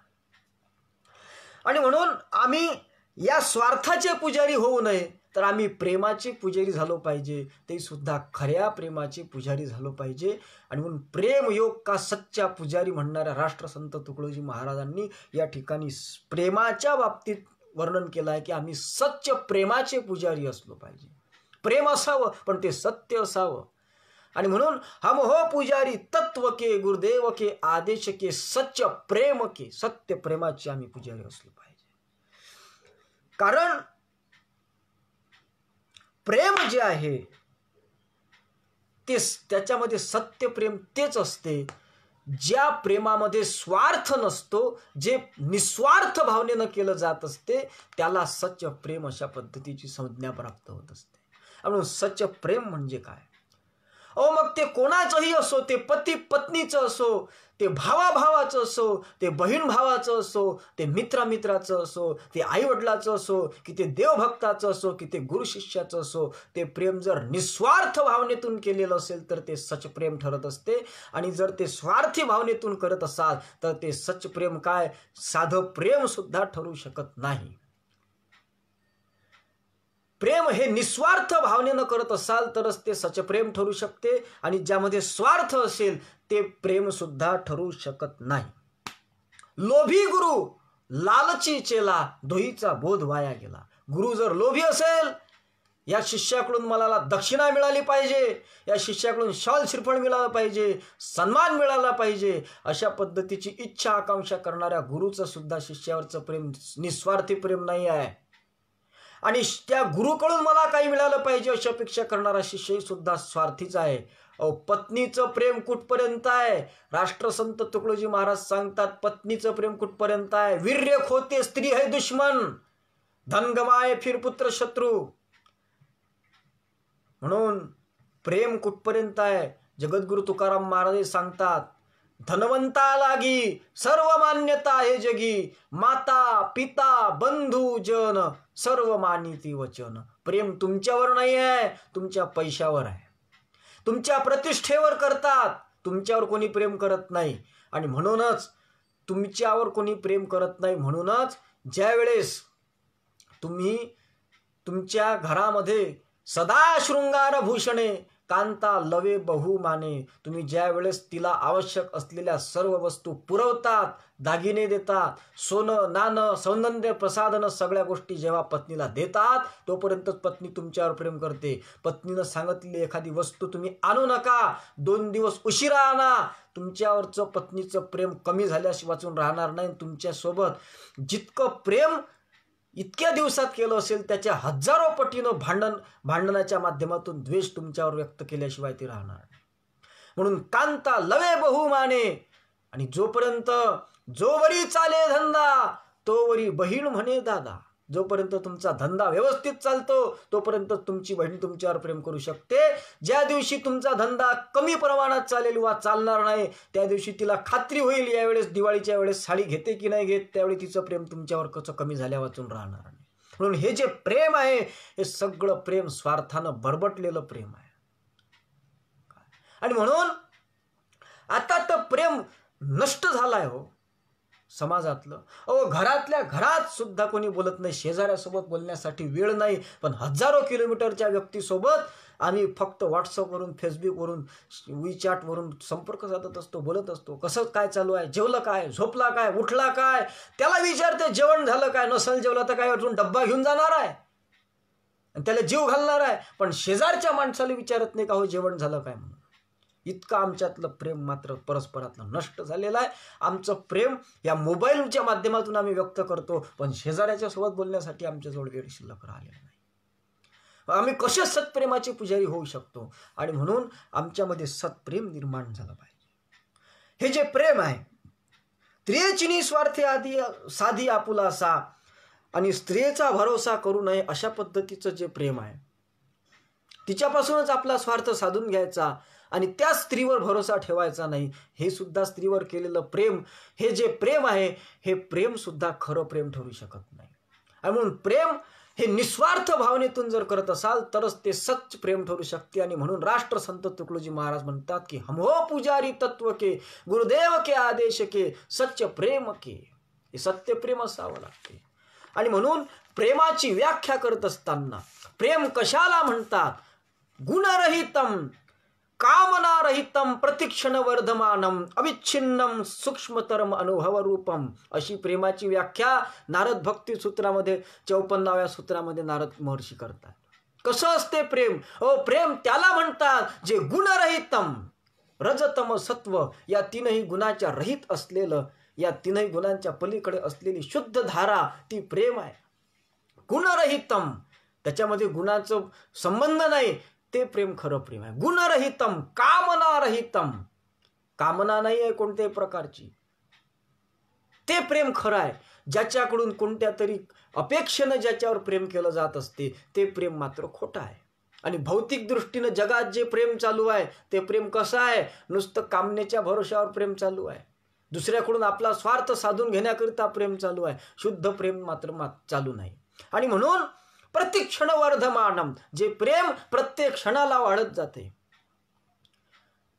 आणि म्हणून आम्ही या स्वार्थाचे पुजारी होऊ नये तर आम्ही प्रेमाचे पुजारी झालो पाहिजे. ते सुद्धा खऱ्या प्रेमाचे पुजारी झालो पाहिजे. आणि म्हणून प्रेम योग का सच्चा पुजारी म्हणणाऱ्या राष्ट्रसंत तुकडोजी महाराजांनी या ठिकाणी प्रेमाच्या बाबतीत वर्णन केलं आहे की आम्ही सच्च प्रेमाचे पुजारी असलो पाहिजे. प्रेम असावं पण ते सत्य असावं. आणि म्हणून हम हो पुजारी तत्व के, गुरुदेव के आदेश के, सच्च प्रेम के, सत्य प्रेमाचे आम्ही पुजारी असलो पाहिजे. कारण प्रेम जे आहे ते त्याच्यामध्ये सत्य प्रेम तेच असते ज्या प्रेमामध्ये स्वार्थ नसतो, जे निस्वार्थ भावनेनं केलं जात असते, त्याला सच्च प्रेम अशा पद्धतीची संज्ञा प्राप्त होत असते. म्हणून सच्च प्रेम म्हणजे काय? मग ते कोणाचंही असो, ते पती पत्नीचं असो, ते भावाभावाचं असो, ते बहीण भावाचं असो, ते मित्रामित्राचं असो, ते आईवडिलाचं असो, की ते देवभक्ताचं असो, की ते गुरु शिष्याचं असो, ते प्रेम जर निस्वार्थ भावनेतून केलेलं असेल तर ते सच प्रेम ठरत असते. आणि जर ते स्वार्थी भावनेतून करत असाल तर ते सच प्रेम काय, साधं प्रेम सुद्धा ठरू शकत नाही. प्रेम हे निस्वार्थ भावनेनं करत असाल तरच ते सचप्रेम ठरू शकते, आणि ज्यामध्ये स्वार्थ असेल ते प्रेम सुद्धा ठरू शकत नाही. लोभी गुरु लालची चेला, दोहीचा बोध वाया गेला. गुरु जर लोभी असेल, या शिष्याकडून मला दक्षिणा मिळाली पाहिजे, या शिष्याकडून शॉल श्रीफळ मिळालं पाहिजे, सन्मान मिळाला पाहिजे, अशा पद्धतीची इच्छा आकांक्षा करणाऱ्या गुरुचं सुद्धा शिष्यावरचं प्रेम निस्वार्थी प्रेम नाही आहे. आणि त्या गुरुकडून मला काही मिळालं पाहिजे अशी अपेक्षा करणारा शिष्य सुद्धा स्वार्थीच आहे. पत्नीचं प्रेम कुठपर्यंत आहे? राष्ट्रसंत तुकडोजी महाराज सांगतात, पत्नीचं प्रेम कुठपर्यंत आहे? वीर्य खोते स्त्री है दुश्मन, धन गमाए फिर पुत्र शत्रू. म्हणून प्रेम कुठपर्यंत आहे? जगद्गुरु तुकाराम महाराज सांगतात, धनवंता लागी सर्व मान्यता हे जगी, माता पिता बंधू जन सर्व मानिती वचन. प्रेम तुमच्यावर नाही आहे, तुमच्या पैशावर आहे, तुमच्या प्रतिष्ठेवर करतात. तुमच्यावर कोणी प्रेम करत नाही. आणि म्हणूनच तुमच्यावर कोणी प्रेम करत नाही, म्हणूनच ज्या वेळेस तुम्ही तुमच्या घरामध्ये सदा शृंगार भूषणे कांता लवे बहुमाने, तुम्ही ज्या वेळेस तिला आवश्यक असलेल्या सर्व वस्तू पुरवतात, दागिने देतात, सोनं नाणं सौंदर्य प्रसाधनं सगळ्या गोष्टी जेव्हा पत्नीला देतात, तोपर्यंतच पत्नी तुमच्यावर प्रेम करते. पत्नीनं सांगितलेली एखादी वस्तू तुम्ही आणू नका, 2 दिवस उशिरा आणा, तुमच्यावरचं पत्नीचं प्रेम कमी झाल्याशिवाय वाचून राहणार नाही. तुमच्यासोबत जितकं प्रेम इतक्या दिवसात केलं असेल त्याच्या हजारो पटीनं भांडणाच्या माध्यमातून द्वेष तुमच्यावर व्यक्त केल्याशिवाय ते राहणार नाही. म्हणून कांता लवे बहुमाने, आणि जोपर्यंत जोवरी चाले धंदा तोवरी बहीण म्हणे दादा. जोपर्यंत तुमचा धंदा व्यवस्थित चालतो तोपर्यंत तुमची बहीण तुमच्यावर प्रेम करू शकते. ज्या दिवशी तुमचा धंदा कमी प्रमाणात चालेल वा चालणार नाही, त्या दिवशी तिला खात्री होईल यावेळेस दिवाळीच्या वेळेस साडी घेते की नाही घेत, त्यावेळी तिचं प्रेम तुमच्यावर कसं कमी झाल्या वाचून राहणार नाही. म्हणून हे जे प्रेम आहे हे सगळं प्रेम स्वार्थानं बरबटलेलं प्रेम आहे. आणि म्हणून आता तर प्रेम नष्ट झालाय हो समाजातलं. घरातल्या घरात सुद्धा कोणी बोलत नाही, शेजाऱ्यासोबत बोलण्यासाठी वेळ नाही, पण हजारो किलोमीटरच्या व्यक्तीसोबत आम्ही फक्त व्हॉट्सअपवरून फेसबुकवरून WeChatवरून संपर्क साधत असतो, बोलत असतो. कसं काय चालू आहे, जेवलं काय, झोपला काय, उठला काय, त्याला विचारते जेवण झालं काय, नसेल जेवला तर काय अजून डब्बा घेऊन जाणार आहे आणि त्याला जीव घालणार आहे, पण शेजारच्या माणसाला विचारत नाही का हो जेवण झालं काय म्हणून. इतकं आमच्यातलं प्रेम मात्र परस्परातलं नष्ट झालेलं आहे. आमचं प्रेम या मोबाईलच्या माध्यमातून आम्ही व्यक्त करतो, पण शेजाऱ्याच्या सोबत बोलण्यासाठी आमच्याजवळ वेळ शिल्लक राहिलेला नाही. आम्ही कसे सत्प्रेमाचे पुजारी होऊ शकतो? आणि म्हणून आमच्यामध्ये सत्प्रेम निर्माण झालं पाहिजे. हे जे प्रेम आहे, स्त्रियेची निस्वार्थी आधी साधी आपुलासा आणि स्त्रियेचा भरोसा करू नये अशा पद्धतीचं जे प्रेम आहे, तिच्यापासूनच आपला स्वार्थ साधून घ्यायचा आणि त्या स्त्रीवर भरोसा ठेवायचा नाही. हे सुद्धा स्त्रीवर केलेलं प्रेम, हे जे प्रेम आहे हे प्रेम सुद्धा खरं प्रेम ठरू शकत नाही. आणि म्हणून प्रेम हे निस्वार्थ भावनेतून जर करत असाल तरच ते सच्च प्रेम ठरू शकते. आणि म्हणून राष्ट्रसंत तुकडोजी महाराज म्हणतात की हम हो पुजारी तत्व के, गुरुदेव के आदेश के, सच्च प्रेम के. हे सत्य प्रेम असावं लागते. आणि म्हणून प्रेमाची व्याख्या करत असताना प्रेम कशाला म्हणतात? गुणरहितम कामनारहितम प्रतिक्षण वर्धमानम अविच्छिन्नम सूक्ष्मतरम अनुभव रूपम, अशी प्रेमाची व्याख्या नारद भक्ती सूत्रामध्ये 54व्या सूत्रामध्ये नारद महर्षी करतात. कसं असते प्रेम? प्रेम त्याला म्हणतात जे गुणरहितम, रजतम सत्व या तीनही गुणाच्या रहित असलेलं, या तीनही गुणांच्या पलीकडे असलेली शुद्ध धारा ती प्रेम आहे. गुणरहितम त्याच्यामध्ये गुणाचं संबंध नाही, ते प्रेम खरं प्रेम आहे. गुणरहितम कामनारहितम, कामना नाही आहे कोणत्याही प्रकारची, ते प्रेम खरं आहे. ज्याच्याकडून कोणत्या तरी अपेक्षेनं ज्याच्यावर प्रेम केलं जात असते ते प्रेम मात्र खोटं आहे. आणि भौतिक दृष्टीनं जगात जे प्रेम चालू आहे ते प्रेम कसं आहे? नुसतं कामनेच्या भरोशावर प्रेम चालू आहे, दुसऱ्याकडून आपला स्वार्थ साधून घेण्याकरिता प्रेम चालू आहे. शुद्ध प्रेम मात्र चालू नाही. आणि म्हणून प्रतिक्षण वर्धमानम, जे प्रेम प्रत्येक क्षणाला वाढत जाते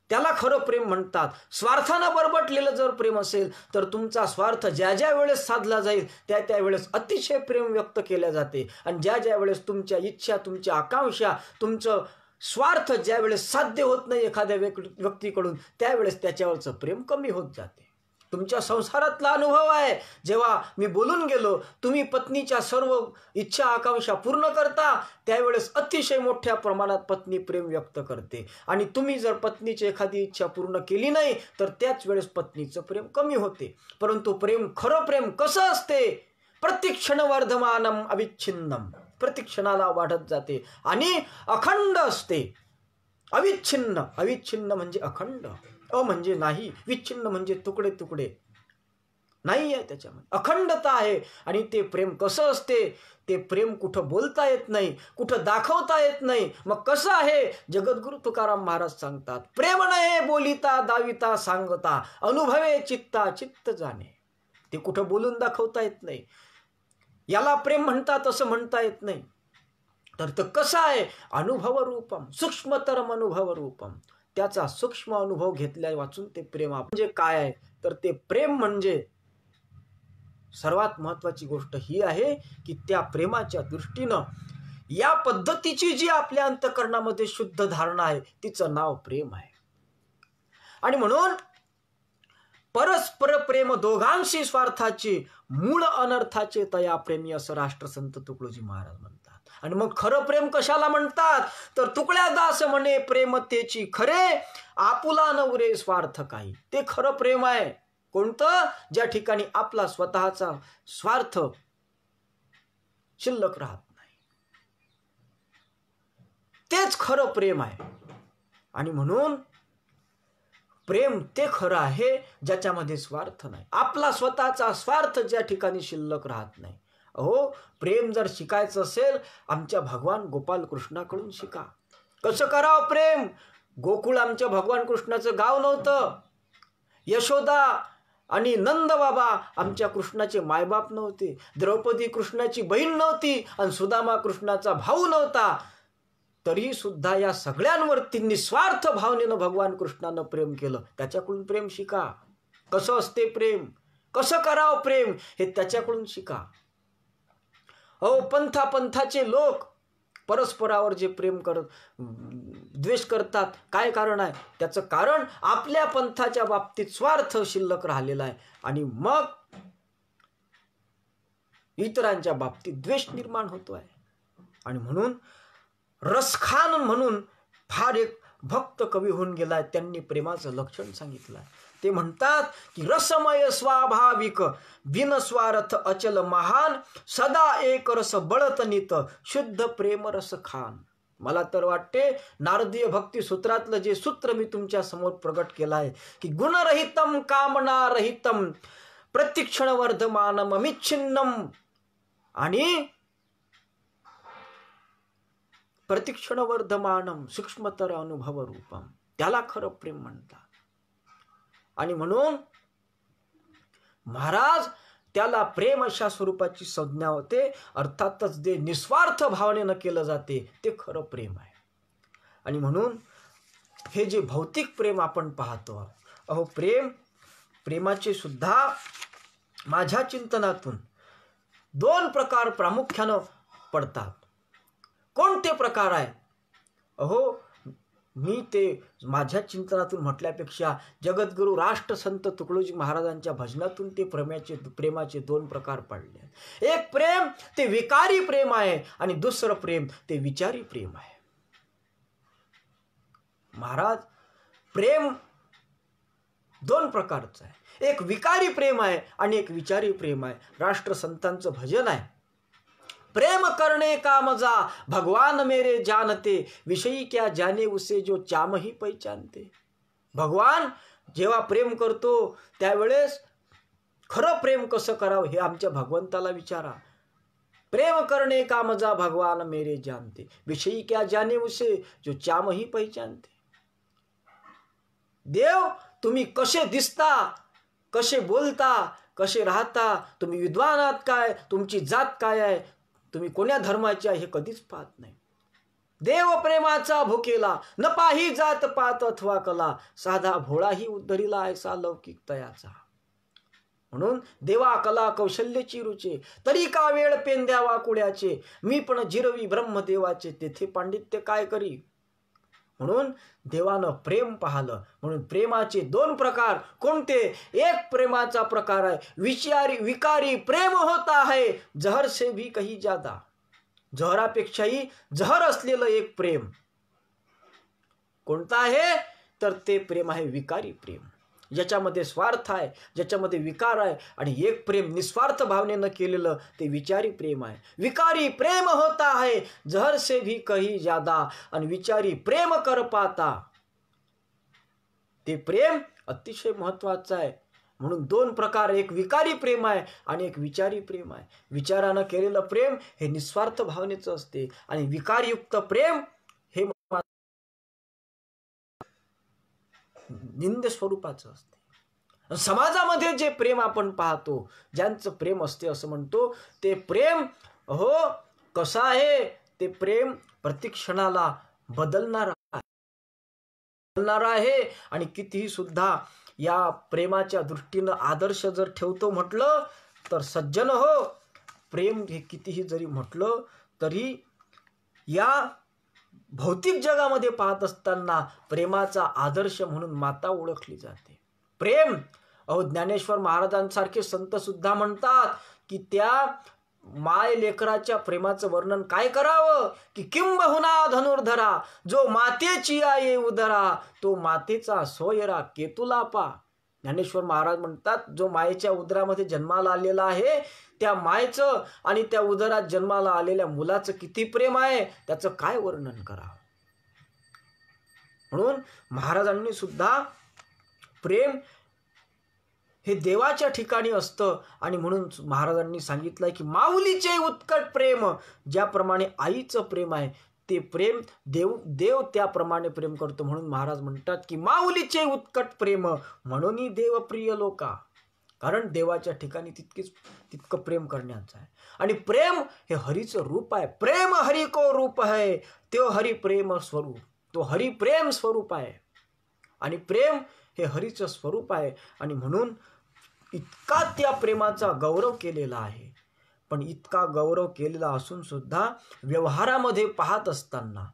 त्याला खरं प्रेम म्हणतात. स्वार्थानं बरबटलेलं जर प्रेम असेल तर तुमचा स्वार्थ ज्या ज्या वेळेस साधला जाईल त्या त्या वेळेस अतिशय प्रेम व्यक्त केले जाते. आणि ज्या ज्या वेळेस तुमच्या इच्छा, तुमच्या आकांक्षा, तुमचं स्वार्थ ज्या वेळेस साध्य होत नाही एखाद्या व्यक्तीकडून त्यावेळेस त्याच्यावरचं प्रेम कमी होत जाते. तुमच्या संसारातला अनुभव आहे, जेव्हा मी बोलून गेलो तुम्ही पत्नीच्या सर्व इच्छा आकांक्षा पूर्ण करता त्यावेळेस अतिशय मोठ्या प्रमाणात पत्नी प्रेम व्यक्त करते. आणि तुम्ही जर पत्नीची एखादी इच्छा पूर्ण केली नाही तर त्याच वेळेस पत्नीचं प्रेम कमी होते. परंतु प्रेम, खरं प्रेम कसं असते? प्रतिक्षण वर्धमानम अविच्छिन्नम, प्रतिक्षणाला वाढत जाते आणि अखंड असते. अविच्छिन्न, अविच्छिन्न म्हणजे अखंड, अ म्हणजे नाही, विच्छिन्न म्हणजे तुकडे तुकडे नाही आहे, त्याच्यामध्ये अखंडता आहे. आणि ते प्रेम कसं असते? ते प्रेम कुठं बोलता येत नाही, कुठं दाखवता येत नाही. मग कसं आहे? जगद्गुरु तुकाराम महाराज सांगतात, प्रेम नये बोलिता दाविता सांगता, अनुभवे चित्ता चित्त जाणे. ते कुठं बोलून दाखवता येत नाही. याला प्रेम म्हणतात असं म्हणता येत नाही. तर कसं आहे? अनुभव रूपम, सूक्ष्मतरम अनुभव रूपम. त्याचा सूक्ष्म अनुभव घेतल्या वाचून ते प्रेम म्हणजे काय आहे? तर ते प्रेम म्हणजे सर्वात महत्वाची गोष्ट ही आहे की त्या प्रेमाच्या दृष्टीनं या पद्धतीची जी आपल्या अंतःकरणामध्ये शुद्ध धारणा आहे तिचं नाव प्रेम आहे. आणि म्हणून परस्पर प्रेम दोघांशी स्वार्थाचे, मूळ अनर्थाचे तया प्रेमी, असं राष्ट्रसंत तुकडोजी महाराज म्हणतात. आणि मग खरं प्रेम कशाला म्हणतात? तर तुकड्या दास म्हणे प्रेम तेची खरे, आपुला न उरे स्वार्थ काही. ते खरं प्रेम आहे. कोणतं? ज्या ठिकाणी आपला स्वतःचा स्वार्थ शिल्लक राहत नाही, तेच खरं प्रेम आहे. आणि म्हणून प्रेम ते खरं आहे ज्याच्यामध्ये स्वार्थ नाही, आपला स्वतःचा स्वार्थ ज्या ठिकाणी शिल्लक राहत नाही. अहो, प्रेम जर शिकायचं असेल आमच्या भगवान गोपाल कृष्णाकडून शिका. कसं करावं प्रेम? गोकुळ आमच्या भगवान कृष्णाचं गाव नव्हतं. यशोदा आणि नंद बाबा आमच्या कृष्णाचे मायबाप नव्हते. द्रौपदी कृष्णाची बहीण नव्हती आणि सुदामा कृष्णाचा भाऊ नव्हता. तरी सुद्धा या सगळ्यांवरती निस्वार्थ भावनेनं भगवान कृष्णानं प्रेम केलं. त्याच्याकडून प्रेम शिका. कसं असते प्रेम, कसं करावं प्रेम, हे त्याच्याकडून शिका. अहो, पंथाचे लोक परस्परावर जे प्रेम करत द्वेष करतात, काय कारण आहे? त्याचं कारण आपल्या पंथाच्या बाबतीत स्वार्थ शिल्लक राहिलेला आहे आणि मग इतरांच्या बाबतीत द्वेष निर्माण होतो आहे. आणि म्हणून रसखान म्हणून फार एक भक्त कवी होऊन गेलाय, त्यांनी प्रेमाचं लक्षण सांगितलं. ते म्हणतात की रसमय स्वाभाविक बिनस्वार्थ अचल महान, सदा एक रस बळत नित शुद्ध प्रेम रस खान. मला तर वाटते नारदीय भक्ती सूत्रातलं जे सूत्र मी तुमच्या समोर प्रगट केलं आहे की गुणरहितम कामनारहितम प्रतिक्षण वर्धमानम अमिच्छिन्नम आणि प्रतिक्षण वर्धमानम सूक्ष्मतर अनुभव रूपम, त्याला खरं प्रेम म्हणतात. आणि म्हणून महाराज त्याला प्रेम अशा स्वरूपाची संज्ञा होते. अर्थातच जे निस्वार्थ भावनेनं केलं जाते ते खरं प्रेम आहे. आणि म्हणून हे जे भौतिक प्रेम आपण पाहतो, अहो प्रेमाचे सुद्धा माझ्या चिंतनातून दोन प्रकार प्रामुख्यानं पडतात. कोणते प्रकार आहे? अहो, मी ते माझ्या चिंतनातून म्हटल्यापेक्षा जगद्गुरु राष्ट्रसंत तुकडोजी महाराजांच्या भजनातून ते प्रेमाचे दोन प्रकार पडले. एक प्रेम ते विकारी प्रेम आहे आणि दुसरं प्रेम ते विचारी प्रेम आहे. महाराज, प्रेम दोन प्रकारचं आहे. एक विकारी प्रेम आहे आणि एक विचारी प्रेम आहे. राष्ट्रसंतांचं भजन आहे, प्रेम करने का मजा भगवान मेरे जानते, विषयी क्या जाने उसे जो चाम ही पहचानते. भगवान जेव्हा प्रेम करतो त्यावेळेस खरं प्रेम कसं करावं हे आमच्या भगवंताला विचारा. प्रेम करने का मजा भगवान मेरे जानते, विषयी क्या जाने उसे जो चाम ही पहचानते. देव तुम्ही कसे दिसता, कसे बोलता, कसे राहता, तुम्ही विद्वान आहात काय, तुमची जात काय आहे, तुम्ही कोण्या धर्माचे आहे हे कधीच पाहत नाही. देव प्रेमाचा भुकेला न पाही जात पात अथवा कला, साधा भोळाही उद्धरीला ऐसा लौकिक तयाचा. म्हणून देवा कला कौशल्याची रुचे, तरी का वेळ पेंद्यावा कुड्याचे, मी पण जिरवी ब्रह्मदेवाचे, तेथे पांडित्य काय करी. म्हणून देवानं प्रेम पाहलं. म्हणून प्रेमाचे दोन प्रकार कोणते. एक प्रेमाचा प्रकार आहे विकारी प्रेम होता है जहर से भी कहीं ज्यादा. जहरापेक्षाही जहर असलेलं एक प्रेम कोणतं आहे तर ते प्रेम आहे विकारी प्रेम, ज्याच्यामध्ये स्वार्थ आहे, ज्याच्यामध्ये विकार आहे. आणि एक प्रेम निस्वार्थ भावनेनं केलेलं ते विचारी प्रेम आहे. विकारी प्रेम होता है जहर से भी कहीं ज्यादा, आणि विचारी प्रेम कर पाता. ते प्रेम अतिशय महत्वाचं आहे. म्हणून दोन प्रकार, एक विकारी प्रेम आहे आणि एक विचारी प्रेम आहे. विचारानं केलेलं प्रेम हे निस्वार्थ भावनेचं असते आणि विकारयुक्त प्रेम हे निंद स्वरूपाचं असते. समाजामध्ये जे प्रेम आपण पाहतो, ज्यांचं प्रेम असते असं म्हणतो, ते प्रेम हो कसं आहे, ते प्रेम प्रतिक्षणाला बदलणार आहे. आणि कितीही सुद्धा या प्रेमाच्या दृष्टीनं आदर्श जर ठेवतो म्हटलं तर सज्जन हो, प्रेम हे कितीही जरी म्हटलं तरी या भौतिक जगामध्ये पाहत असताना प्रेमाचा आदर्श म्हणून माता ओळखली जाते. प्रेम ज्ञानेश्वर महाराजांसारखे संत सुद्धा म्हणतात की त्या माय लेकराच्या प्रेमाचं वर्णन काय करावं की किंबहुना धनुर्धरा, जो मातेची आहे उदरा, तो मातेचा सोयरा केतुला पा. ज्ञानेश्वर महाराज म्हणतात, जो मायेच्या उदरामध्ये जन्माला आलेला आहे त्या मायेचं आणि त्या उदरात जन्माला आलेल्या मुलाचं किती प्रेम आहे त्याचं काय वर्णन करावं. म्हणून महाराजांनी सुद्धा प्रेम हे देवाच्या ठिकाणी असतं. आणि म्हणून महाराजांनी सांगितलंय की माऊलीचे उत्कट प्रेम, ज्याप्रमाणे आईचं प्रेम आहे ते प्रेम देव त्याप्रमाणे प्रेम करतो. म्हणून महाराज म्हणतात की माऊलीचे उत्कट प्रेम म्हणून देवप्रिय लोका. कारण देवाच्या ठिकाणी तितकं प्रेम करण्याचं आहे. आणि प्रेम हे हरीचं रूप आहे. प्रेम हरि को रूप है, तो हरि प्रेम स्वरूप, तो हरि प्रेम स्वरूप आहे. आणि प्रेम हे हरीचं स्वरूप आहे. आणि म्हणून इतका त्या प्रेमाचा गौरव केलेला आहे. पण इतका गौरव केलेला असून सुद्धा व्यवहारामध्ये पाहत असताना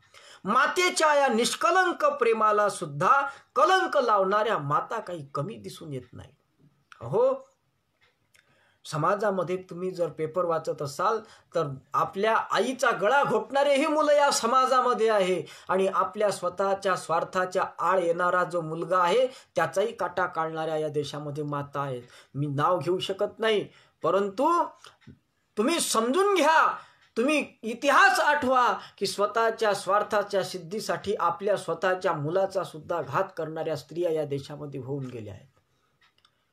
मातेच्या या निष्कलंक प्रेमाला सुद्धा कलंक लावणाऱ्या माता काही कमी दिसून येत नाही. हो, समाजामध्ये तुम्ही जर पेपर वाचत असाल तर आपल्या आईचा गळा घोटणारेही मुलं या समाजामध्ये आहे. आणि आपल्या स्वतःच्या स्वार्थाच्या आळ येणारा जो मुलगा आहे त्याचाही काटा काढणाऱ्या या देशामध्ये माता आहेत. मी नाव घेऊ शकत नाही, परंतु तुम्ही समजून घ्या, तुम्ही इतिहास आठवा की स्वतःच्या स्वार्थाच्या सिद्धीसाठी आपल्या स्वतःच्या मुलाचा सुद्धा घात करणाऱ्या स्त्रिया या देशामध्ये होऊन गेल्या आहेत.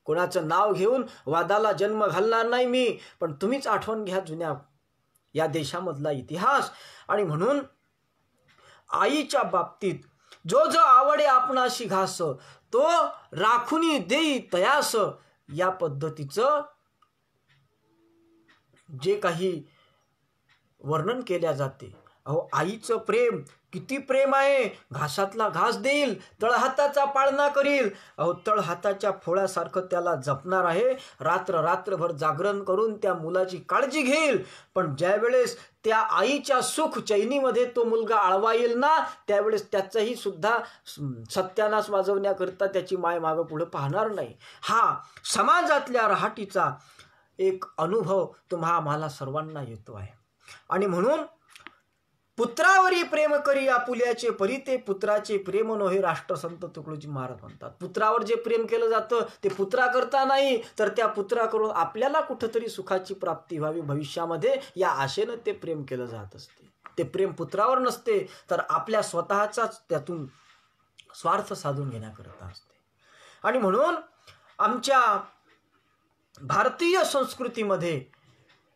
कोणाचं नाव घेऊन वादाला जन्म घालणार नाही मी, पण तुम्हीच आठवण घ्या जुन्या या देशामधला इतिहास. आणि म्हणून आईच्या बाबतीत जो जो आवडे आपणाशी घास, तो राखुनी देई तयास, या पद्धतीचं जे काही वर्णन केल्या जाते. आईचं प्रेम किती प्रेम आहे. घासातला घास देईल, तळहाताचा पाळणा करील. तळहाताच्या फोळासारखं त्याला जपणार आहे. रात्रभर जागरण करून त्या मुलाची काळजी घेईल. पण ज्यावेळेस त्या आईच्या सुख चैनीमध्ये तो मुलगा आळवा येईल ना, त्यावेळेस त्याचाही सुद्धा सत्यानाश वाजवण्याकरिता त्याची माय मागं पुढे पाहणार नाही. हा समाजातल्या रहाटीचा एक अनुभव तुम्हा आम्हाला सर्वांना येतो आहे. आणि म्हणून पुत्रावरी प्रेम करी आपुल्याचे परी ते पुत्राचे प्रेम नो, हे राष्ट्रसंत तुकडोजी महाराज म्हणतात. पुत्रावर जे प्रेम केलं जातं ते पुत्राकरता नाही, तर त्या पुत्राकडून आपल्याला कुठंतरी सुखाची प्राप्ती व्हावी भविष्यामध्ये, या आशेनं ते प्रेम केलं जात असते. ते प्रेम पुत्रावर नसते, तर आपल्या स्वतःचाच त्यातून स्वार्थ साधून घेण्याकरता असते. आणि म्हणून आमच्या भारतीय संस्कृतीमध्ये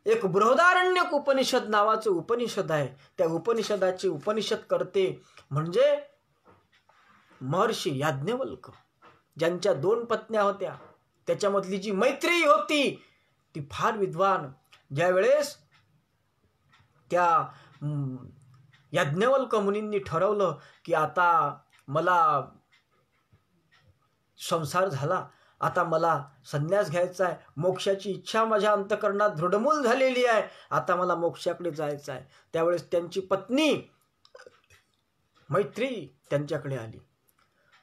एक बृहदारण्यक उपनिषद नावाचं उपनिषद आहे. त्या उपनिषदाचे उपनिषद करते म्हणजे महर्षी याज्ञवल्क, ज्यांच्या 2 पत्न्या होत्या. त्याच्यामधली जी मैत्रेयी होती ती फार विद्वान. ज्यावेळेस त्या याज्ञवल्क मुनींनी ठरवलं की आता मला संसार झाला, आता मला संन्यास घ्यायचा आहे, मोक्षाची इच्छा माझ्या अंतःकरणात दृढमूल झालेली आहे, आता मला मोक्षाकडे जायचं आहे. त्यावेळेस त्यांची पत्नी मैत्री त्यांच्याकडे आली.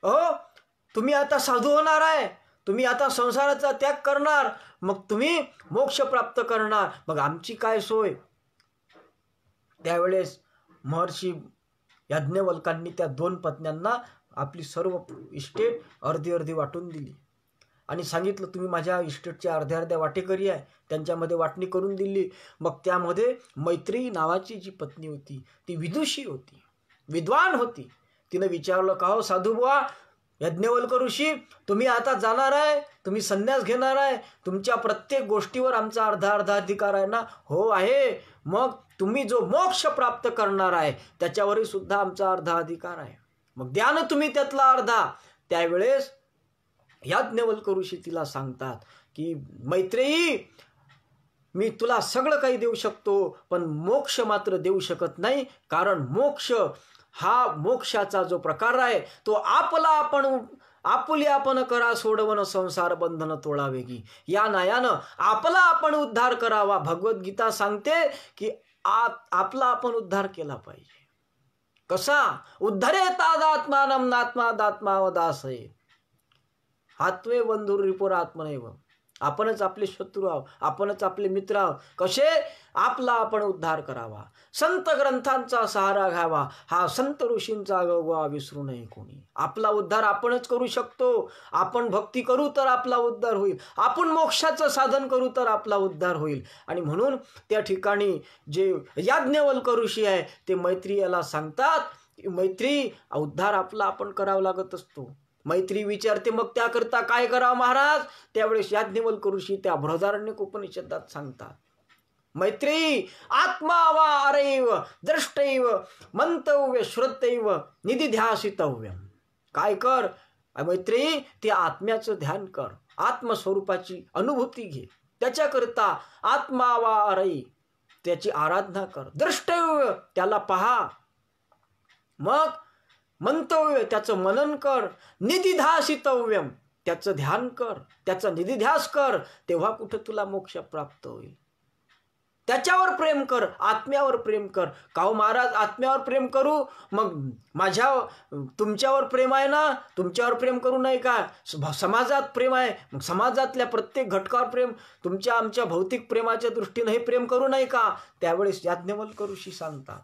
अहो, तुम्ही आता साधू होणार आहे, तुम्ही आता संसाराचा त्याग करणार, मग तुम्ही मोक्ष प्राप्त करणार, मग आमची काय सोय. त्यावेळेस महर्षी याज्ञवल्कांनी त्या 2 पत्न्यांना आपली सर्व इस्टेट अर्धी अर्धी वाटून दिली आणि सांगितलं तुम्ही माझ्या इस्टेटचे अर्ध्या वाटेकरी आहे. त्यांच्यामध्ये वाटणी करून दिली. मग त्यामध्ये मैत्री नावाची जी पत्नी होती ती विदुषी होती, विद्वान होती. तिनं विचारलं, का हो साधू बुवा यज्ञवल्क ऋषी, तुम्ही आता जाणार आहे, तुम्ही संन्यास घेणार आहे, तुमच्या प्रत्येक गोष्टीवर आमचा अर्धा अधिकार आहे ना. हो आहे. मग तुम्ही जो मोक्ष प्राप्त करणार आहे त्याच्यावरही सुद्धा आमचा अर्धा अधिकार आहे, मग द्या ना तुम्ही त्यातला अर्धा. त्यावेळेस याज्ञवल्क ऋषी तिला सांगतात की मैत्रेयी, मी तुला सगळं काही देऊ शकतो पण मोक्ष मात्र देऊ शकत नाही, कारण मोक्ष हा मोक्षाचा जो प्रकार आहे तो आपुले आपण करा सोडवन संसार बंधन तोडावेगी. या नायानं आपला आपण उद्धार करावा. भगवद्गीता सांगते की आपला आपण उद्धार केला पाहिजे. कसा? उद्धरेतादात्मानं नात्मादात्मावदासये आत्मे बंधुरिपुर आत्मनैव. आपणच आपले शत्रू आहोत, आपणच आपले मित्र आहोत. कसे? आपला आपण उद्धार करावा, संत ग्रंथांचा सहारा घ्यावा, हा संत ऋषींचा गोवा विसरू नये कोणी. आपला उद्धार आपणच करू शकतो. आपण भक्ती करू तर आपला उद्धार होईल, आपण मोक्षाचं साधन करू तर आपला उद्धार होईल. आणि म्हणून त्या ठिकाणी जे याज्ञवल्क ऋषी आहे ते मैत्री याला सांगतात, मैत्री उद्धार आपला आपण करावा लागत असतो. मैत्री विचारते, मग त्याकरता काय करावं महाराज? त्यावेळेस याज्ञवल्क ऋषी त्या बृहदारण्यक उपनिषदात सांगतात, मैत्री आत्मा वा अरैव द्रष्टैव मंतव्य श्रुतैव निधिध्यासितव्यम. काय कर मैत्री? ते आत्म्याचं ध्यान कर, आत्मस्वरूपाची अनुभूती घे. त्याच्याकरता आत्मा वा अरै त्याची आराधना कर, द्रष्टव्य त्याला पहा, मग मंतव्य त्याचं मनन कर, निधिध्यासितव्यम त्याचं ध्यान कर, त्याचा निधिध्यास कर. तेव्हा कुठं तुला मोक्ष प्राप्त होईल. त्याच्यावर प्रेम कर, आत्म्यावर प्रेम कर. का हो महाराज आत्म्यावर प्रेम करू, मग तुमच्यावर प्रेम आहे ना, तुमच्यावर प्रेम करू नये का? समाजात प्रेम आहे, मग समाजातल्या प्रत्येक घटकावर प्रेम, तुमच्या आमच्या भौतिक प्रेमाच्या दृष्टीने हे प्रेम करू नये का? त्यावेळेस याज्ञवल्क ऋषी सांगतात,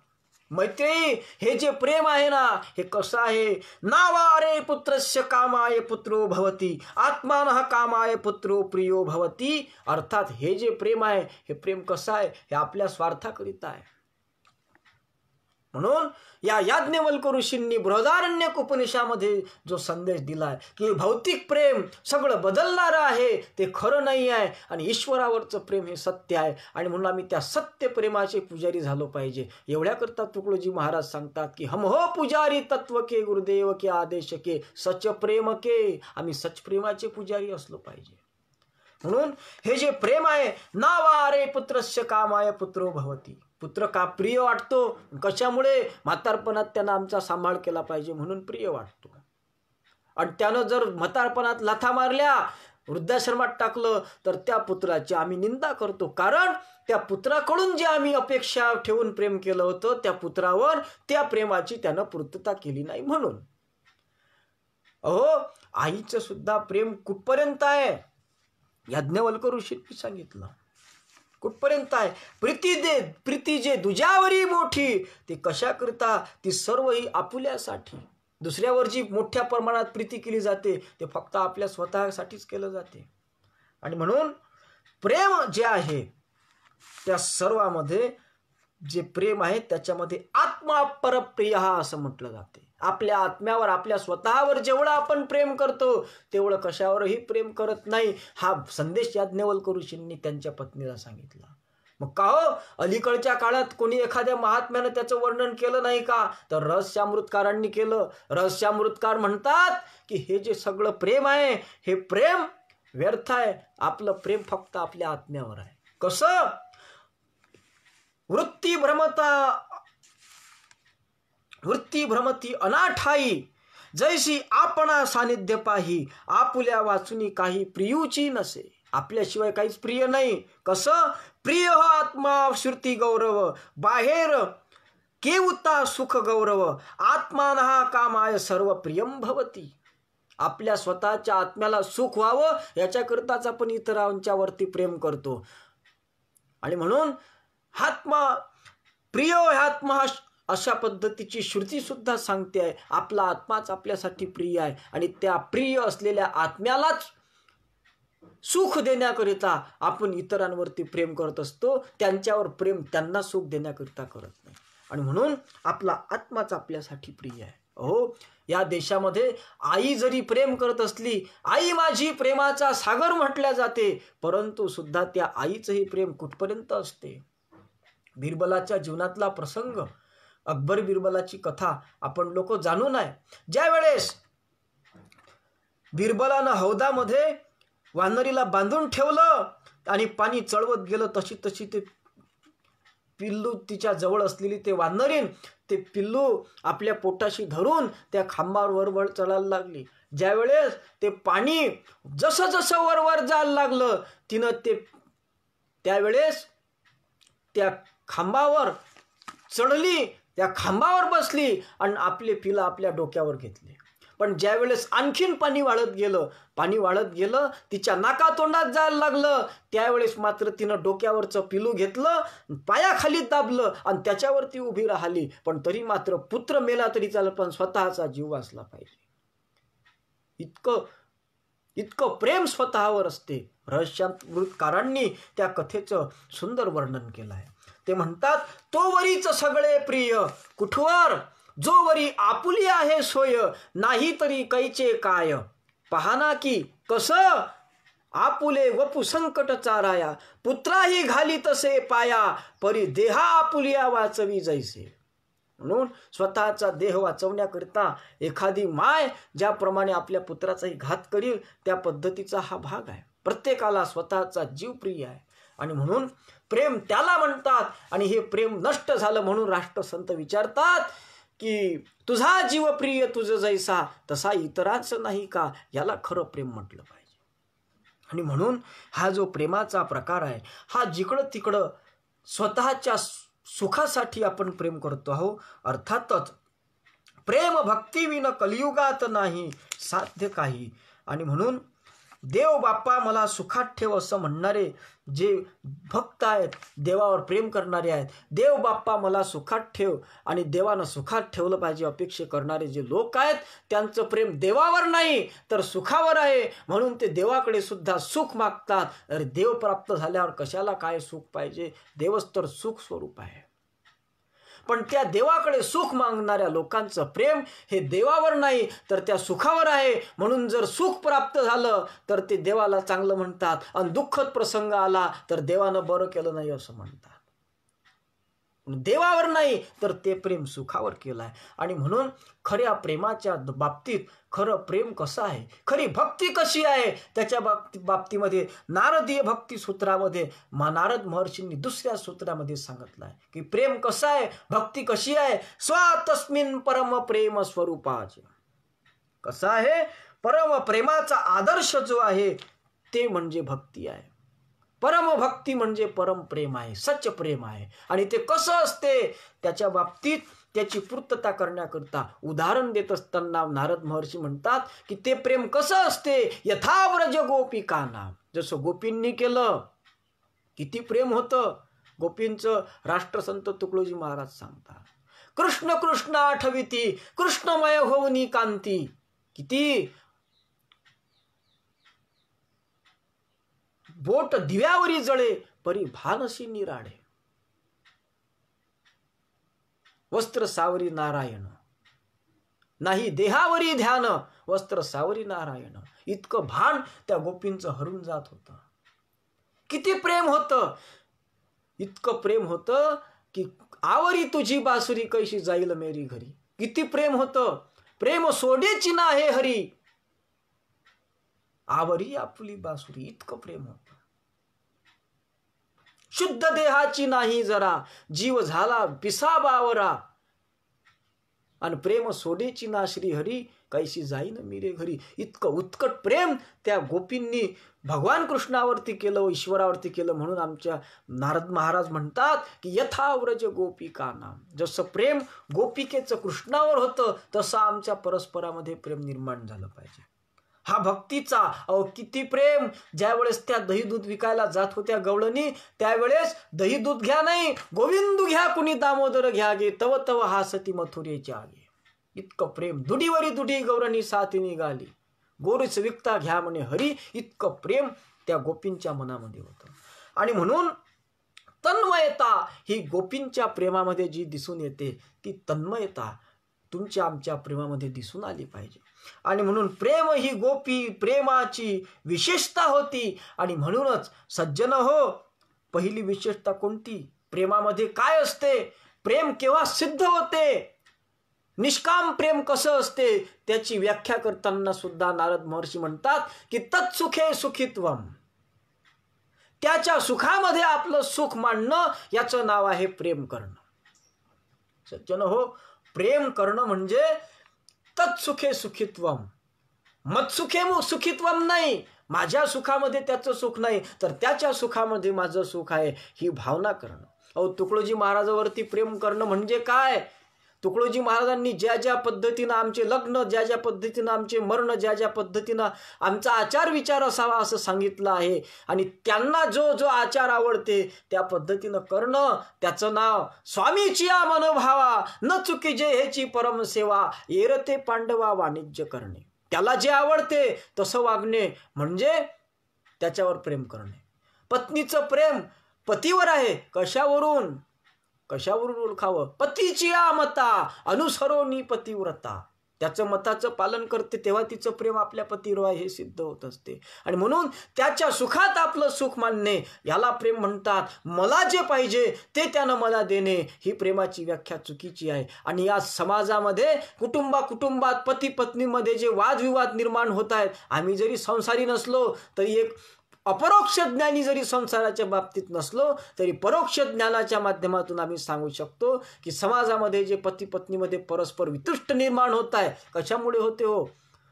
मैत्री हे जे प्रेम आहे ना हे कसं आहे? नावारे पुत्रस्य कामाय पुत्रो भवती आत्मानः कामाय पुत्रो प्रियो भवती. अर्थात हे जे प्रेम आहे हे प्रेम कसं आहे? हे आपल्या स्वार्थाकरिता आहे. म्हणून या याज्ञवल्क ऋषींनी बृहदारण्यक उपनिषदामध्ये जो संदेश दिलाय की भौतिक प्रेम सगळं बदलणारं आहे ते खरं नाही आहे आणि ईश्वरावरचं प्रेम हे सत्य आहे. आणि म्हणून आम्ही त्या सत्य प्रेमाचे पुजारी झालो पाहिजे. एवढ्याकरता तुकडोजी महाराज सांगतात की हम हो पुजारी तत्व के गुरुदेव के आदेश के सच प्रेम के. आम्ही सच प्रेमाचे पुजारी असलो पाहिजे. म्हणून हे जे प्रेम आहे, नावारे पुत्रस्य कामाय पुत्रो भवती. पुत्र का प्रिय वाटतो? कशामुळे? म्हातारपणात त्यानं आमचा सांभाळ केला पाहिजे म्हणून प्रिय वाटतो. आणि त्यानं जर म्हातारपणात लाथा मारल्या, वृद्धाश्रमात टाकलं, तर त्या पुत्राची आम्ही निंदा करतो. कारण त्या पुत्राकडून जे आम्ही अपेक्षा ठेवून प्रेम केलं होतं त्या पुत्रावर त्या प्रेमाची त्यानं पूर्तता केली नाही म्हणून. अहो, आईचं सुद्धा प्रेम कुठपर्यंत आहे? याज्ञवल्क ऋषींनी सांगितलं. कुठपर्यंत आहे? प्रीती जे दुजावरी मोठी, ते कशा करता? ती सर्व ही आपुल्यासाठी. दुसऱ्यावर जी मोठ्या प्रमाणात प्रीती केली जाते ते फक्त आपल्या स्वतःसाठीच केलं जाते. आणि म्हणून प्रेम जे आहे त्या सर्वामध्ये जे प्रेम आहे त्याच्यामध्ये आत्मा परप्रिय असं म्हटलं जाते. आपल्या आत्म्यावर, आपल्या स्वतःवर जेवढं आपण प्रेम करतो तेवढं कशावरही प्रेम करत नाही. हा संदेश याज्ञवल्क्य ऋषींनी त्यांच्या पत्नीला सांगितला. मग का हो, अलीकडच्या काळात कोणी एखाद्या महात्म्यानं त्याचं वर्णन केलं नाही का? तर रहस्यामृतकारांनी केलं. रहस्यामृतकार म्हणतात की हे जे सगळं प्रेम आहे हे प्रेम व्यर्थ आहे. आपलं प्रेम फक्त आपल्या आत्म्यावर आहे. कसं? वृत्ती भ्रमती अनाठाई, जैसी आपणा सानिध्य पाही, आपुल्या वाचुनी काही प्रियूची नसे. आपल्याशिवाय काहीच प्रिय नाही. कसं? प्रिय हो आत्मा श्रुती गौरव, बाहेर केवता सुख गौरव, आत्मानहा कामाय सर्व प्रियम भवती. आपल्या स्वतःच्या आत्म्याला सुख व्हावं याच्याकरताच आपण इतरांच्या वरती प्रेम करतो. आणि म्हणून आत्मा प्रिय आत्मा अशा पद्धतीची श्रुती सुद्धा सांगते आहे. आपला आत्माच आपल्यासाठी प्रिय आहे आणि त्या प्रिय असलेल्या आत्म्यालाच सुख देण्याकरिता आपण इतरांवरती प्रेम करत असतो. त्यांच्यावर प्रेम त्यांना सुख देण्याकरिता करत नाही. आणि म्हणून आपला आत्माच आपल्यासाठी प्रिय आहे. हो, या देशामध्ये आई जरी प्रेम करत असली, आई माझी प्रेमाचा सागर म्हटल्या जाते, परंतु सुद्धा त्या आईचंही प्रेम कुठपर्यंत असते? बिरबलाच्या जीवनातला प्रसंग, अकबर बिरबलाची कथा आपण लोक जाणून आहे. ज्या वेळेस बिरबलानं हौदामध्ये वानरीला बांधून ठेवलं आणि पाणी चळवत गेलं, तशी तशी ते पिल्लू तिच्या जवळ असलेली ते वानरीन ते पिल्लू आपल्या पोटाशी धरून त्या खांबावर वरवर चढायला लागली. ज्यावेळेस ते पाणी जसं जसं वरवर जायला लागलं तिनं त्यावेळेस त्या खांबावर चढली, त्या खांबावर बसली आणि आपले पिलं आपल्या डोक्यावर घेतले. पण ज्यावेळेस आणखीन पाणी वाढत गेलं तिच्या नाकातोंडात जायला लागलं, त्यावेळेस मात्र तिनं डोक्यावरचं पिलू घेतलं, पायाखाली दाबलं आणि त्याच्यावरती उभी राहिली. पण तरी मात्र पुत्र मेला तरी चालेल पण स्वतःचा जीव वाचला पाहिजे. इतकं प्रेम स्वतःवर असते. रहस्यामृतकारांनी त्या कथेचं सुंदर वर्णन केलं आहे. ते म्हणतात, तो वरीच सगळे प्रिय कुठवर, जो वरी आपुली आहे सोय, नाही तरी कैचे काय, पहाना की कसं आपुले वपू संकट चाराया, पुत्राही घाली तसे पाया, परी देहा आपुलिया वाचवी जैसे. म्हणून स्वतःचा देह वाचवण्याकरिता एखादी माय ज्याप्रमाणे आपल्या पुत्राचाही घात करील त्या पद्धतीचा हा भाग आहे. प्रत्येकाला स्वतःचा जीव प्रिय आहे आणि म्हणून प्रेम त्याला म्हणतात. आणि हे प्रेम नष्ट झालं म्हणून राष्ट्रसंत विचारतात की तुझा जीव प्रिय तुझ जैसा, तसा इतरांचं नाही का? याला खरं प्रेम म्हटलं पाहिजे. आणि म्हणून हा जो प्रेमाचा प्रकार आहे हा जिकडं तिकडं स्वतःच्या सुखासाठी आपण प्रेम करतो आहो. अर्थातच प्रेम भक्तीविन कलियुगात नाही साध्य काही. आणि म्हणून देव बाप्पा मला सुखात ठेव असं म्हणणारे जे भक्त आहेत, देवावर प्रेम करणारे आहेत, देव बाप्पा मला सुखात ठेव आणि देवानं सुखात ठेवलं पाहिजे अपेक्षा करणारे जे लोक आहेत त्यांचं प्रेम देवावर नाही तर सुखावर आहे. म्हणून ते देवाकडे सुद्धा सुख मागतात. अरे देव प्राप्त झाल्यावर कशाला काय सुख पाहिजे? देवच तर सुख स्वरूप आहे. पण त्या देवाकडे सुख मागणाऱ्या लोकांचं प्रेम हे देवावर नाही तर त्या सुखावर आहे. म्हणून जर सुख प्राप्त झालं तर ते देवाला चांगलं म्हणतात आणि दुःखद प्रसंग आला तर देवानं बरं केलं नाही असं म्हणतात. देवावर नाही तर ते प्रेम सुखावर केलं आहे. आणि म्हणून खऱ्या प्रेमाच्या बाबतीत खरं प्रेम कसं आहे, खरी भक्ती कशी आहे, त्याच्या बाबतीमध्ये नारदीय भक्ती सूत्रामध्ये नारद महर्षींनी दुसऱ्या सूत्रामध्ये सांगितलं आहे की प्रेम कसं आहे, भक्ती कशी आहे. स्वातस्मिन परम प्रेम स्वरूपाचे कसं आहे, परम प्रेमाचा आदर्श जो आहे ते म्हणजे भक्ती आहे. परम भक्ती म्हणजे परम प्रेम आहे, सच प्रेम आहे. आणि ते कसं असते त्याच्या बाबतीत त्याची पूर्तता करण्याकरता उदाहरण देत असताना नारद महर्षी म्हणतात की ते प्रेम कसं असते, यथाव्रज गोपिकांना, जसं गोपींनी केलं किती प्रेम होतं गोपींचं. राष्ट्रसंत तुकडोजी महाराज सांगतात, कृष्ण कृष्ण आठविती कृष्णमय होऊनी कांती. किती बोट दिव्यावरी जळे परी भानसी निराडे. वस्त्र सावरी नारायण नाही देहावरी ध्यान, वस्त्र सावरी नारायण. इतकं भान त्या गोपींचं हरून जात होतं. किती प्रेम होतं, इतकं प्रेम होतं की आवरी तुझी बासुरी कैशी जाईल मेरी घरी. किती प्रेम होतं. प्रेम सोडेची ना हे हरी, आवरी आपुली बासुरी. इतकं प्रेम होतं. शुद्ध देहाची नाही जरा, जीव झाला पिसाबावरा. आणि प्रेम सोडेची ना श्री हरी, कैशी जाईन मेरे घरी. इतकं उत्कट प्रेम त्या गोपींनी भगवान कृष्णावरती केलं, ईश्वरावरती केलं. म्हणून आमच्या नारद महाराज म्हणतात की यथाव्रज गोपिका नाम. जसं प्रेम गोपिकेचं कृष्णावर होतं तसं आमच्या परस्परामध्ये प्रेम निर्माण झालं पाहिजे. हा भक्तीचा किती प्रेम. ज्या वेळेस त्या दही दूध विकायला जात होत्या गवळणी, त्यावेळेस दही दूध घ्या नाही, गोविंदू घ्या कुणी दामोदर घ्या गे, तव तव हासती मथुरेच्या आगे. इतकं प्रेम. दुडीवरी दुडी गौरणी साथी निघाली, गोरीच विकता घ्या म्हणे हरी. इतकं प्रेम त्या गोपींच्या मनामध्ये होतं. आणि म्हणून तन्मयता ही गोपींच्या प्रेमामध्ये जी दिसून येते, ती तन्मयता तुमच्या आमच्या प्रेमामध्ये दिसून आली पाहिजे. आणि म्हणून प्रेम ही गोपी प्रेमाची विशेषता होती. आणि म्हणूनच सज्जन हो, पहिली विशेषता कोणती? प्रेमामध्ये काय असते? प्रेम केव्हा सिद्ध होते? निष्काम प्रेम कसं असते त्याची व्याख्या करताना सुद्धा नारद महर्षी म्हणतात की तत्सुखे सुखित्वम. त्याच्या सुखामध्ये आपलं सुख मानणं, याचं नाव आहे प्रेम करणं. सज्जन हो, प्रेम करणं म्हणजे तत्सुखे सुखित्वम. मत्सुखे सुखित्वम नाही, माझ्या सुखामध्ये त्याचं सुख नाही तर त्याच्या सुखामध्ये माझं सुख आहे, ही भावना करणं. तुकडोजी महाराजावरती प्रेम करणं म्हणजे काय? तुकडोजी महाराजांनी ज्या ज्या पद्धतीनं आमचे लग्न, ज्या ज्या पद्धतीनं आमचे मरण, ज्या ज्या पद्धतीनं आमचा आचार विचार असावा असं सांगितलं आहे. आणि त्यांना जो जो आचार आवडते त्या पद्धतीनं करणं, त्याचं नाव स्वामीची या मनोभावा न चुकीजे हेची परमसेवा, एरते पांडवा वाणिज्य करणे. त्याला जे आवडते तसं वागणे म्हणजे त्याच्यावर प्रेम करणे. पत्नीचं प्रेम पतीवर आहे. कशावरून ओळखावं? पतीची या मता अनुसरोनी पतिव्रता. त्याचं मताचं पालन करते तेव्हा तिचं प्रेम आपल्या पतीवर आहे हे सिद्ध होत असते. आणि म्हणून त्याच्या सुखात आपलं सुख मानणे, याला प्रेम म्हणतात. मला जे पाहिजे ते त्यानं मला देणे, ही प्रेमाची व्याख्या चुकीची आहे. आणि या समाजामध्ये कुटुंबात पती पत्नीमध्ये जे वादविवाद निर्माण होत आहेत, आम्ही जरी संसारी नसलो तरी एक अपरोक्ष ज्ञानी जरी संसाराच्या बाबतीत नसलो तरी परोक्ष ज्ञानाच्या माध्यमातून आम्ही सांगू शकतो की समाजामध्ये जे पती पत्नीमध्ये परस्पर वितुष्ट निर्माण होत आहे, कशामुळे होते हो?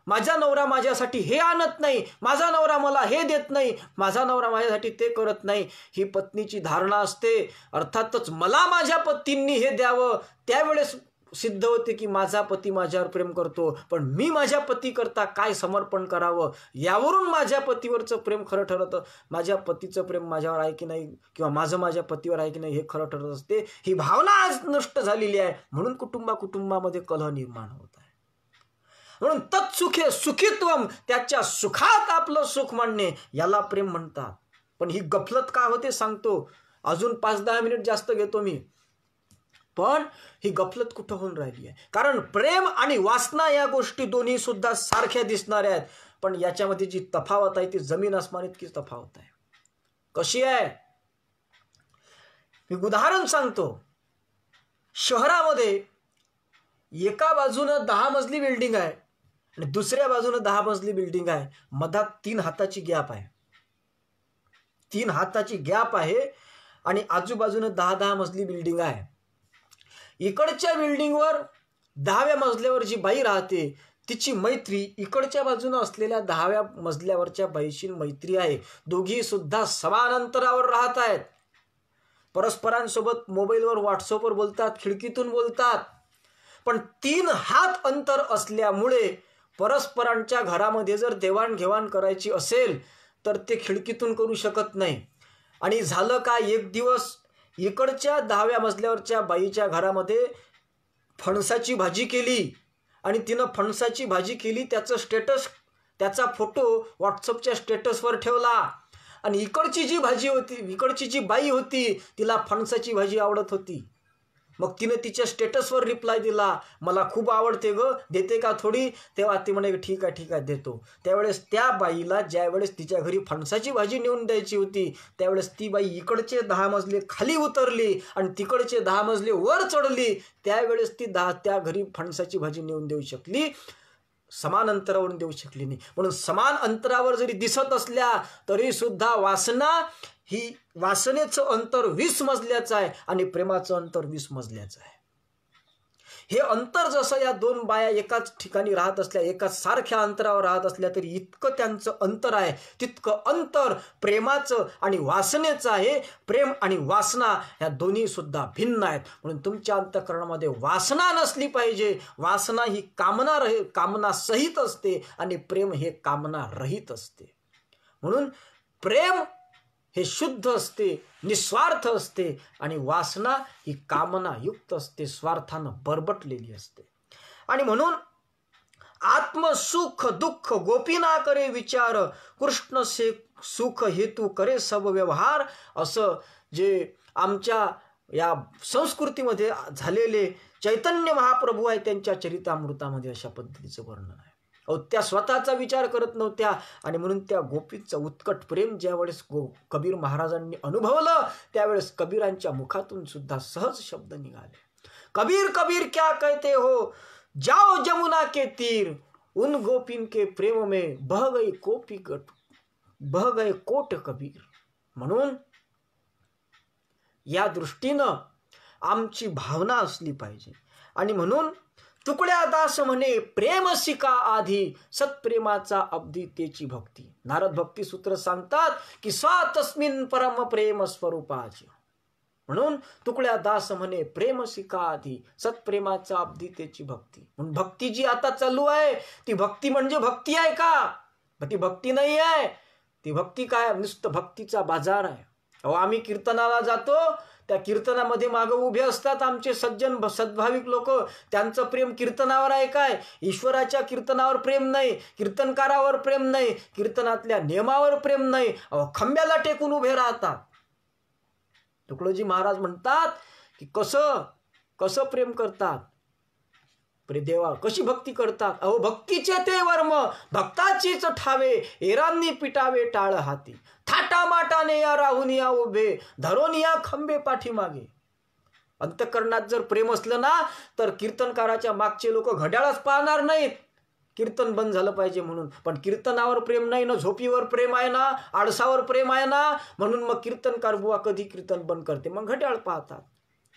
माझा नवरा माझ्यासाठी हे आणत नाही, माझा नवरा मला हे देत नाही, माझा नवरा माझ्यासाठी ते करत नाही, ही पत्नीची धारणा असते. अर्थातच मला माझ्या पतींनी हे द्यावं, त्यावेळेस सिद्ध होते की माझा पती माझ्यावर प्रेम करतो. पण मी माझ्या पती करता काय समर्पण करावं, यावरून माझ्या पतीवरचं प्रेम खरं ठरतं. माझ्या पतीचं प्रेम माझ्यावर आहे की नाही, किंवा माझं माझ्या पतीवर आहे की नाही, हे खरं ठरत असते. ही भावना आज नष्ट झालेली आहे. म्हणून कुटुंबामध्ये कलह निर्माण होत आहे. म्हणून तत्सुखे सुखित्वम, त्याच्या सुखात आपलं सुख मानणे, याला प्रेम म्हणतात. पण ही गफलत का होते सांगतो. अजून 5-10 मिनिट जास्त घेतो मी. पण ही गफलत कुठं होऊन राहिली आहे? कारण प्रेम आणि वासना या गोष्टी दोन्ही सुद्धा सारख्या दिसणाऱ्या आहेत, पण याच्यामध्ये जी तफावत आहे ती जमीन आसमान इतकीच तफावत आहे. कशी आहे? मी उदाहरण सांगतो. शहरामध्ये एका बाजूनं 10 मजली बिल्डिंग आहे आणि दुसऱ्या बाजूनं 10 मजली बिल्डिंग आहे. मधात 3 हाताची गॅप आहे. 3 हाताची गॅप आहे आणि आजूबाजूनं 10-10 मजली बिल्डिंग आहे. इकडच्या बिल्डिंगवर 10व्या मजल्यावर जी बाई राहते तिची मैत्री इकडच्या बाजूने असलेल्या 10व्या मजल्यावरच्या बाईशी मैत्री आहे. दोघी सुद्धा समान अंतरावर राहत आहेत. परस्परांसोबत मोबाईलवर व्हॉट्सअपवर बोलतात, खिडकीतून बोलतात. पण 3 हात अंतर असल्यामुळे परस्परांच्या घरामध्ये जर देवाणघेवाण करायची असेल तर ते खिडकीतून करू शकत नाही. आणि झालं काय, एक दिवस इकडच्या 10व्या मजल्यावरच्या बाईच्या घरामध्ये फणसाची भाजी केली आणि तिनं फणसाची भाजी केली, त्याचं स्टेटस, त्याचा फोटो व्हॉट्सअपच्या स्टेटसवर ठेवला. आणि इकडची जी भाजी होती, इकडची जी बाई होती, तिला फणसाची भाजी आवडत होती. मग तिने तिच्या स्टेटसवर रिप्लाय दिला, मला खूप आवडते ग, देते का थोडी? तेव्हा ती म्हणे ठीक आहे ठीक आहे देतो. त्यावेळेस त्या बाईला ज्यावेळेस तिच्या घरी फणसाची भाजी नेऊन द्यायची होती, त्यावेळेस ती बाई इकडचे 10 मजले खाली उतरली आणि तिकडचे 10 मजले वर चढली. त्यावेळेस ती त्या घरी फणसाची भाजी नेऊन देऊ शकली, समान अंतरावरून देऊ शकली नाही. म्हणून समान अंतरावर जरी दिसत असल्या तरी सुद्धा वासना ही, वासनेचं अंतर 20 मजल्याचं आहे आणि प्रेमाचं अंतर 20 मजल्याचं आहे. हे अंतर जसं या 2 बाया एकाच ठिकाणी राहत असल्या, एकाच सारख्या अंतरावर राहत असल्या तरी इतकं त्यांचं अंतर आहे, तितकं अंतर प्रेमाचं आणि वासनेचं आहे. प्रेम आणि वासना ह्या दोन्ही सुद्धा भिन्न आहेत. म्हणून तुमच्या अंतःकरणामध्ये वासना नसली पाहिजे. वासना ही कामना सहित असते आणि प्रेम हे कामना रहित असते. म्हणून प्रेम हे शुद्ध असते, निस्वार्थ असते आणि वासना ही कामनायुक्त असते, स्वार्थानं बरबटलेली असते. आणि म्हणून आत्मसुख दुःख गोपीना करे विचार, कृष्ण से सुख हेतू करे सब व्यवहार, असं जे आमच्या या संस्कृतीमध्ये झालेले चैतन्य महाप्रभू आहे त्यांच्या चरितामृतामध्ये अशा पद्धतीचं वर्णन आहे. त्या स्वतःचा विचार करत नव्हत्या आणि म्हणून त्या गोपीचं उत्कट प्रेम ज्यावेळेस कबीर महाराजांनी अनुभवलं, त्यावेळेस कबीरांच्या मुखातून सुद्धा सहज शब्द निघाले, कबीर कबीर क्या कहते हो, जाओ जमुना के तीर, उन गोपीन के प्रेम में बह गए कोट कबीर. म्हणून या दृष्टीनं आमची भावना असली पाहिजे. आणि म्हणून तुकड्या दास म्हणे प्रेम शिका आधी, सत्प्रेमाचा अब्दी तेची भक्ती. नारद भक्ती सूत्र सांगतात की स्वातस्मिन परम प्रेम स्वरूपाची. म्हणून तुकड्या दास म्हणे प्रेम शिका आधी, सत्प्रेमाचा अब्दी तेची भक्ती. म्हणून भक्ती जी आता चालू आहे ती भक्ती म्हणजे भक्ती आहे का? ती भक्ती नाही आहे. ती भक्ती काय? नुसतं भक्तीचा बाजार आहे. अहो, आम्ही कीर्तनाला जातो, त्या कीर्तनामध्ये मागं उभे असतात आमचे सज्जन सद्भाविक लोक. त्यांचं प्रेम कीर्तनावर आहे काय? ईश्वराच्या कीर्तनावर प्रेम नाही, कीर्तनकारावर प्रेम नाही, कीर्तनातल्या नियमावर प्रेम नाही. खंब्याला टेकून उभे राहतात. तुकडोजी महाराज म्हणतात की कसं प्रेम करतात, देवा कशी भक्ती करतात. अहो, भक्तीचे ते वर्म भक्ताचीच ठावे, एरांनी पिटावे टाळ हाती, थाटा माटाने या राहून या उभे, धरून या खंबे पाठीमागे. अंतःकरणात जर प्रेम असलं ना तर कीर्तनकाराच्या मागचे लोक घड्याळच पाहणार नाहीत, कीर्तन बंद झालं पाहिजे म्हणून. पण कीर्तनावर प्रेम नाही ना, झोपीवर प्रेम आहे ना, आळसावर प्रेम आहे ना, म्हणून मग कीर्तनकार बुवा कधी कीर्तन बंद करते, मग घड्याळ पाहतात.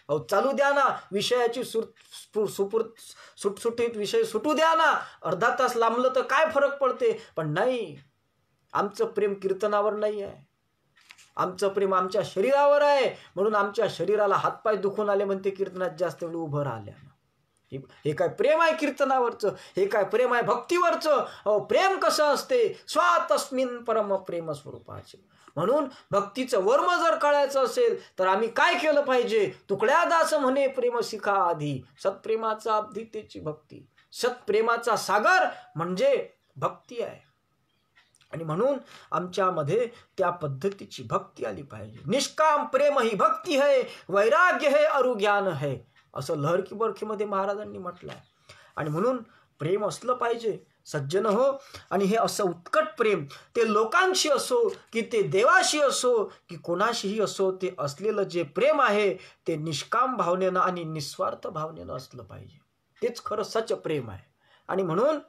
अहो, चालू द्या ना, विषयाची सुटसुटीत विषय सुटू द्या ना, अर्धा तास लांबलं तर काय फरक पडते. पण नाही, आमचं प्रेम कीर्तनावर नाही आहे, आमचं प्रेम आमच्या शरीरावर आहे. म्हणून आमच्या शरीराला हातपाय दुखून आले म्हणते कीर्तनात जास्त वेळ उभं राहिल्यानं. हे काय प्रेम आहे कीर्तनावरचं? हे काय प्रेम आहे भक्तीवरचं? अहो, प्रेम कसं असते? स्वातस्मिन परम प्रेम स्वरूपाचे. म्हणून भक्तीचं वर्म जर कळायचं असेल तर आम्ही काय केलं पाहिजे? तुकड्या दास म्हणे प्रेम शिका आधी, सत्प्रेमाचा अब्दी तेची भक्ती. सत्प्रेमाचा सागर म्हणजे भक्ती आहे. आणि म्हणून आमच्यामध्ये त्या पद्धतीची भक्ती आली पाहिजे. निष्काम प्रेम ही भक्ती है, वैराग्य है अरु ज्ञान है, असं लहर की बरखीमध्ये महाराजांनी म्हटलं आहे. आणि म्हणून प्रेम असलं पाहिजे सज्जन हो. आणि हे असं उत्कट प्रेम ते लोकांशी असो की ते देवाशी असो की कोणाशीही असो, ते असलेलं जे प्रेम आहे ते निष्काम भावनेनं आणि निस्वार्थ भावनेनं असलं पाहिजे. तेच खरं सच प्रेम आहे. आणि म्हणून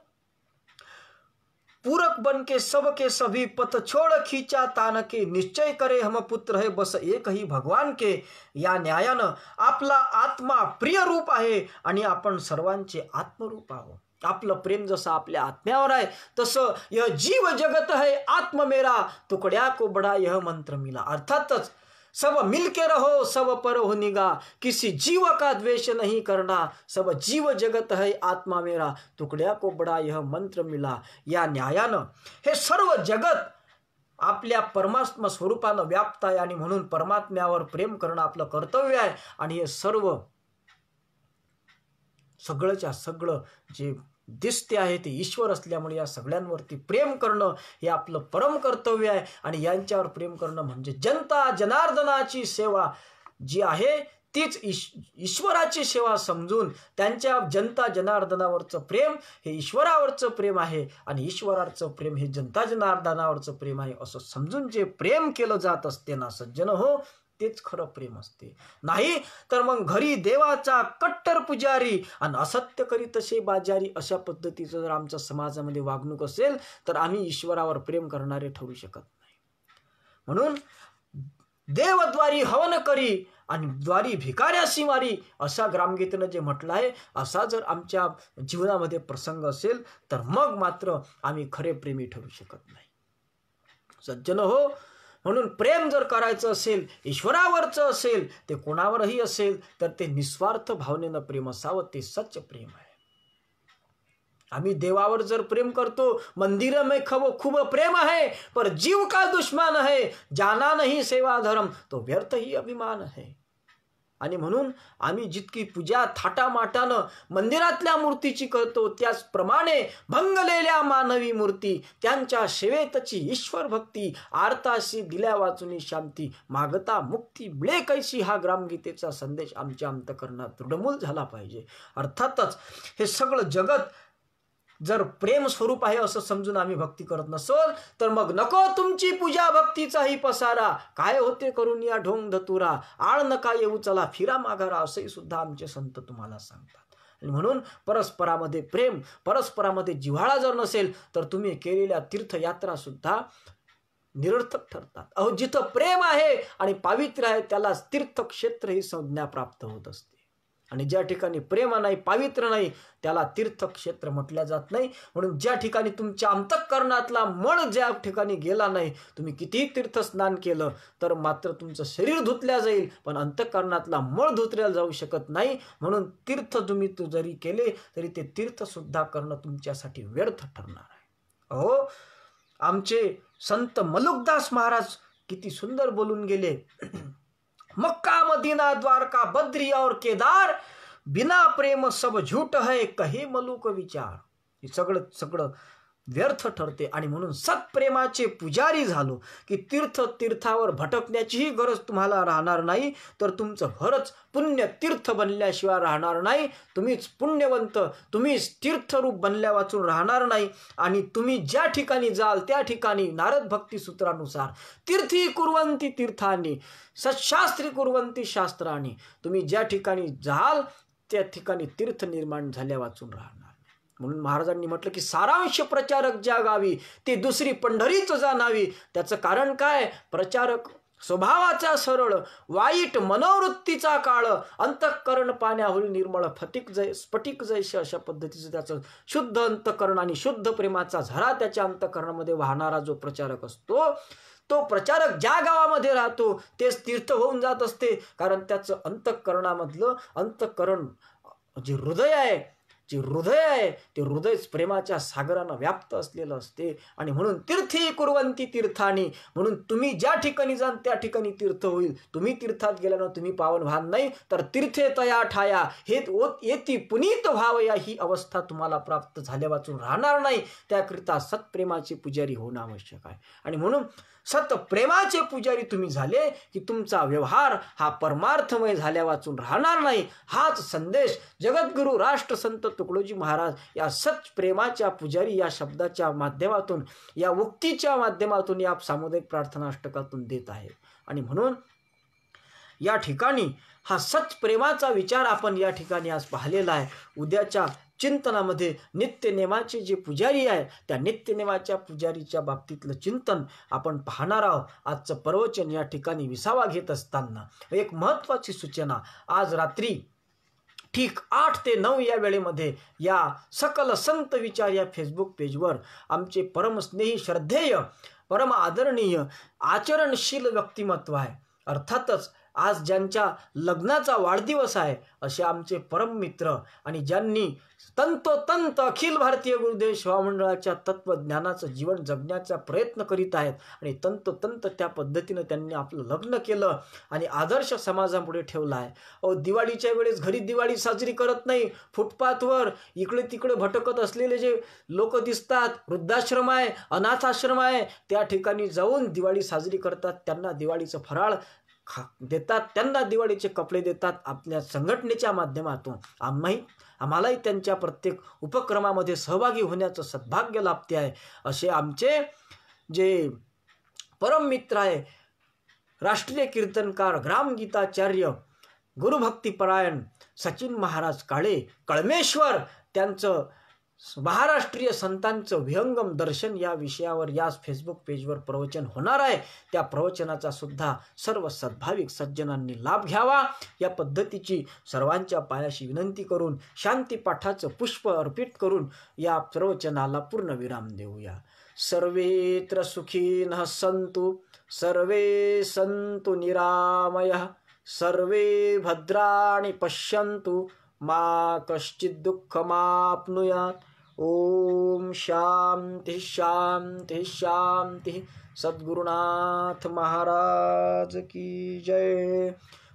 पूरक बन के सबके सभी पथ छोड़ खींचा तान के, निश्चय करे हम पुत्र है बस एक ही भगवान के. या न्यायानं आपला आत्मा प्रिय रूप आहे आणि आपण सर्वांचे आत्मरूप आहोत. आपलं प्रेम जसं आपल्या आत्म्यावर आहे तसं यह जीव जगत है आत्म मेरा, तुकड्या को बड़ा यह मंत्र मिला. अर्थातच सब मिलके रहो सब पर हो निगाह, किसी जीव का द्वेष नहीं करना, सब जीव जगत है आत्मा मेरा, तुकड्या को बड़ा यह मंत्र मिला. या न्यायानं हे सर्व जगत आपल्या परमात्मा स्वरूपानं व्याप्त आहे आणि म्हणून परमात्म्यावर प्रेम करणं आपलं कर्तव्य आहे. आणि हे सगळंच्या सगळं जे दिसते आहे ते ईश्वर असल्यामुळे या सगळ्यांवरती प्रेम करणं हे आपलं परम कर्तव्य आहे. आणि यांच्यावर प्रेम करणं म्हणजे जनता जनार्दनाची सेवा जी आहे तीच ईश्वराची सेवा समजून त्यांच्या जनता जनार्दनावरचं प्रेम हे ईश्वरावरचं प्रेम आहे आणि ईश्वराचं प्रेम हे जनता जनार्दनावरचं प्रेम आहे असं समजून जे प्रेम केलं जात असते ना सज्जन हो, तेच खरं प्रेम असते. नाही तर मग घरी देवाचा कट्टर पुजारी आणि असत्य करी तसे बाजारी अशा पद्धतीचं जर आमच्या समाजामध्ये वागणूक असेल तर आम्ही ईश्वरावर प्रेम करणारे ठरू शकत नाही. म्हणून देवद्वारी हवन करी आणि द्वारी भिकाऱ्यासी मारी असा ग्रामगीतेनं जे म्हटलं आहे, असा जर आमच्या जीवनामध्ये प्रसंग असेल तर मग मात्र आम्ही खरे प्रेमी ठरू शकत नाही. सज्जन हो, म्हणून प्रेम जर करायचं असेल, ईश्वरावरचं असेल, ते कोणावरही असेल तर ते निस्वार्थ भावनेनं प्रेम असावं, ते सच्च प्रेम आहे. आम्ही देवावर जर प्रेम करतो, मंदिर में खूब प्रेम है पर जीव का दुश्मन है, जाना नहीं सेवा धर्म तो व्यर्थ ही अभिमान है. आणि म्हणून आम्ही जितकी पूजा थाटामाटानं मंदिरातल्या मूर्तीची करतो त्याचप्रमाणे भंगलेल्या मानवी मूर्ती त्यांच्या सेवेतची ईश्वर भक्ती, आरताशी दिल्या वाचुनी शांती, मागता मुक्ती मिळे कैसी हा ग्रामगीतेचा संदेश आमच्या अंतःकरणात दृढमूल झाला पाहिजे. अर्थातच हे सगळं जगत जर प्रेम स्वरूप आहे असं समजून आम्ही भक्ती करत नसोल तर मग नको तुमची पूजा भक्तीचाही पसारा, काय होते करून या ढोंग धतुरा, आळ नका येऊ चला फिरा माघारा, असंही सुद्धा आमचे संत तुम्हाला सांगतात. आणि म्हणून परस्परामध्ये प्रेम, परस्परामध्ये जिव्हाळा जर नसेल तर तुम्ही केलेल्या तीर्थयात्रा सुद्धा निरर्थक ठरतात. अहो, जिथं प्रेम आहे आणि पावित्र्य आहे त्याला तीर्थक्षेत्र ही संज्ञा प्राप्त होत असते. आणि ज्या ठिकाणी प्रेम नाही, पावित्र्य नाही, त्याला तीर्थक्षेत्र म्हटल्या जात नाही. म्हणून ज्या ठिकाणी तुमच्या अंतःकरणातला मळ ज्या ठिकाणी गेला नाही, तुम्ही कितीही तीर्थस्नान केलं तर मात्र तुमचं शरीर धुतल्या जाईल पण अंतःकरणातला मळ धुतल्या जाऊ शकत नाही. म्हणून तीर्थ तुम्ही जरी केले तरी ते तीर्थसुद्धा करणं तुमच्यासाठी व्यर्थ ठरणार आहे. अहो, आमचे संत मलुकदास महाराज किती सुंदर बोलून गेले. मक्का मदीना द्वारका बद्री और केदार, बिना प्रेम सब झूठ है कहे मलुक विचार. हे सगळं व्यर्थ ठरते. आणि म्हणून सत्प्रेमाचे पुजारी झालो की तीर्थावर भटकण्याचीही गरज तुम्हाला राहणार नाही, तर तुमचं घरच पुण्य तीर्थ बनल्याशिवाय राहणार नाही. तुम्हीच पुण्यवंत, तुम्हीच तीर्थरूप बनल्या वाचून राहणार नाही. आणि तुम्ही ज्या ठिकाणी जाल त्या ठिकाणी नारद भक्ती सूत्रानुसार तीर्थी कुर्वंती तीर्थांनी सत्शास्त्री कुर्वंती शास्त्रांनी, तुम्ही ज्या ठिकाणी जाल त्या ठिकाणी तीर्थ निर्माण झाल्या वाचून राहणार. म्हणून महाराजांनी म्हटलं की सारांश प्रचारक ज्या गावी ते दुसरी पंढरीच जाणावी. त्याचं कारण काय? प्रचारक स्वभावाचा सरळ, वाईट मनोवृत्तीचा काळ, अंतःकरण पाण्याहोळी निर्मळ स्फटिक जैसे अशा पद्धतीचं त्याचं शुद्ध अंतःकरण आणि शुद्ध प्रेमाचा झरा त्याच्या अंतःकरणामध्ये वाहणारा जो प्रचारक असतो, तो प्रचारक ज्या गावामध्ये राहतो तेच तीर्थ होऊन जात असते. कारण त्याचं अंतःकरणामधलं अंतःकरण जे हृदय आहे ते हृदय प्रेमाच्या सागरानं व्याप्त असलेलं असते. आणि म्हणून तीर्थी कुर्वंती तीर्थानी, म्हणून तुम्ही ज्या ठिकाणी जाल त्या ठिकाणी तीर्थ होईल. तुम्ही तीर्थात गेल्यानं तुम्ही पावन व्हाल नाही, तर तीर्थे तया ठाया हे येती पुनीत व्हावया ही अवस्था तुम्हाला प्राप्त झाल्या वाचून राहणार नाही. त्याकरिता सत्प्रेमाचे पुजारी होणं आवश्यक आहे. आणि म्हणून सत्प्रेमाचे पुजारी तुम्ही झाले की तुमचा व्यवहार हा परमार्थमय झाल्या वाचून राहणार नाही. हाच संदेश जगद्गुरु राष्ट्रसंत तुकडोजी महाराज या सत्प्रेमाच्या पुजारी या शब्दाच्या माध्यमातून, या उक्तीच्या माध्यमातून, या सामुदायिक प्रार्थना अष्टकातून देत आहे. आणि म्हणून या ठिकाणी हा सत्प्रेमाचा विचार आपण या ठिकाणी आज पाहिलेला आहे. उद्याच्या चिंतनामध्ये नित्यनेमाचे जे पुजारी आहे त्या नित्यनेमाच्या पुजारीच्या बाबतीतलं चिंतन आपण पाहणार आहोत. आजचं प्रवचन या ठिकाणी विसावा घेत असताना एक महत्त्वाची सूचना, आज रात्री ठीक 8 ते 9 या वेळेमध्ये या सकल संत विचार या फेसबुक पेजवर आमचे परमस्नेही श्रद्धेय परम आदरणीय आचरणशील व्यक्तिमत्व आहे, अर्थातच आज ज्यांच्या लग्नाचा वाढदिवस आहे असे आमचे परम मित्र आणि ज्यांनी तंतोतंत अखिल भारतीय गुरुदेव सेवा मंडळाच्या तत्वज्ञानाचं जीवन जगण्याचा प्रयत्न करीत आहेत आणि तंतोतंत त्या पद्धतीनं त्यांनी आपलं लग्न केलं आणि आदर्श समाजापुढे ठेवला आहे. दिवाळीच्या वेळेस घरी दिवाळी साजरी करत नाही, फुटपाथवर इकडे तिकडे भटकत असलेले जे लोक दिसतात, वृद्धाश्रम आहे, अनाथाश्रम आहे, त्या ठिकाणी जाऊन दिवाळी साजरी करतात. त्यांना दिवाळीचं फराळ देतात, त्यांना दिवाळीचे कपडे देतात. आपल्या संघटनेच्या माध्यमातून आम्हालाही त्यांच्या प्रत्येक उपक्रमामध्ये सहभागी होण्याचं सद्भाग्य लाभते आहे. असे आमचे जे परम मित्र आहे, राष्ट्रीय कीर्तनकार ग्रामगीताचार्य गुरुभक्तिपरायण सचिन महाराज काळे कळमेश्वर, त्यांचं महाराष्ट्रीय संतांचं विहंगम दर्शन या विषयावर याच फेसबुक पेजवर प्रवचन होणार आहे. त्या प्रवचनाचा सुद्धा सर्व सद्भाविक सज्जनांनी लाभ घ्यावा या पद्धतीची सर्वांच्या पायाशी विनंती करून शांतीपाठाचं पुष्प अर्पित करून या प्रवचनाला पूर्णविराम देऊया. सर्वेत्र सुखिनः सन्तु सर्वे सन्तु निरामयः सर्वे भद्राणि पश्यन्तु मा कश्चित् दुःखमाप्नुयात्. ओम शांति शांति शांति. सद्गुरुनाथ महाराज की जय.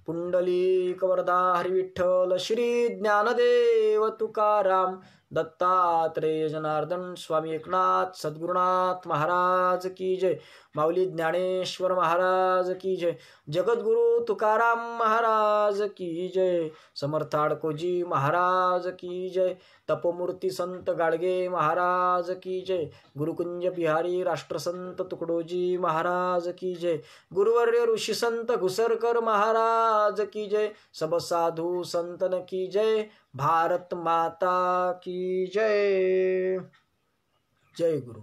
पुंडलीक वरदा हरि विठ्ठल श्री ज्ञानदेव तुकाराम दत्तात्रेय जनार्दन स्वामी एकनाथ सद्गुरुनाथ महाराज की जय. माऊली ज्ञानेश्वर महाराज की जय. जगद्गुरु तुकाराम महाराज की जय. समर्थ आडकोजी महाराज की जय. तपोमूर्ती संत गाडगे महाराज की जय. गुरुकुंज बिहारी राष्ट्रसंत तुकडोजी महाराज की जय. गुरुवर्य ऋषि संत घुसरकर महाराज की जय. सब साधु संतन की जय. भारत माता की जय. जय गुरु.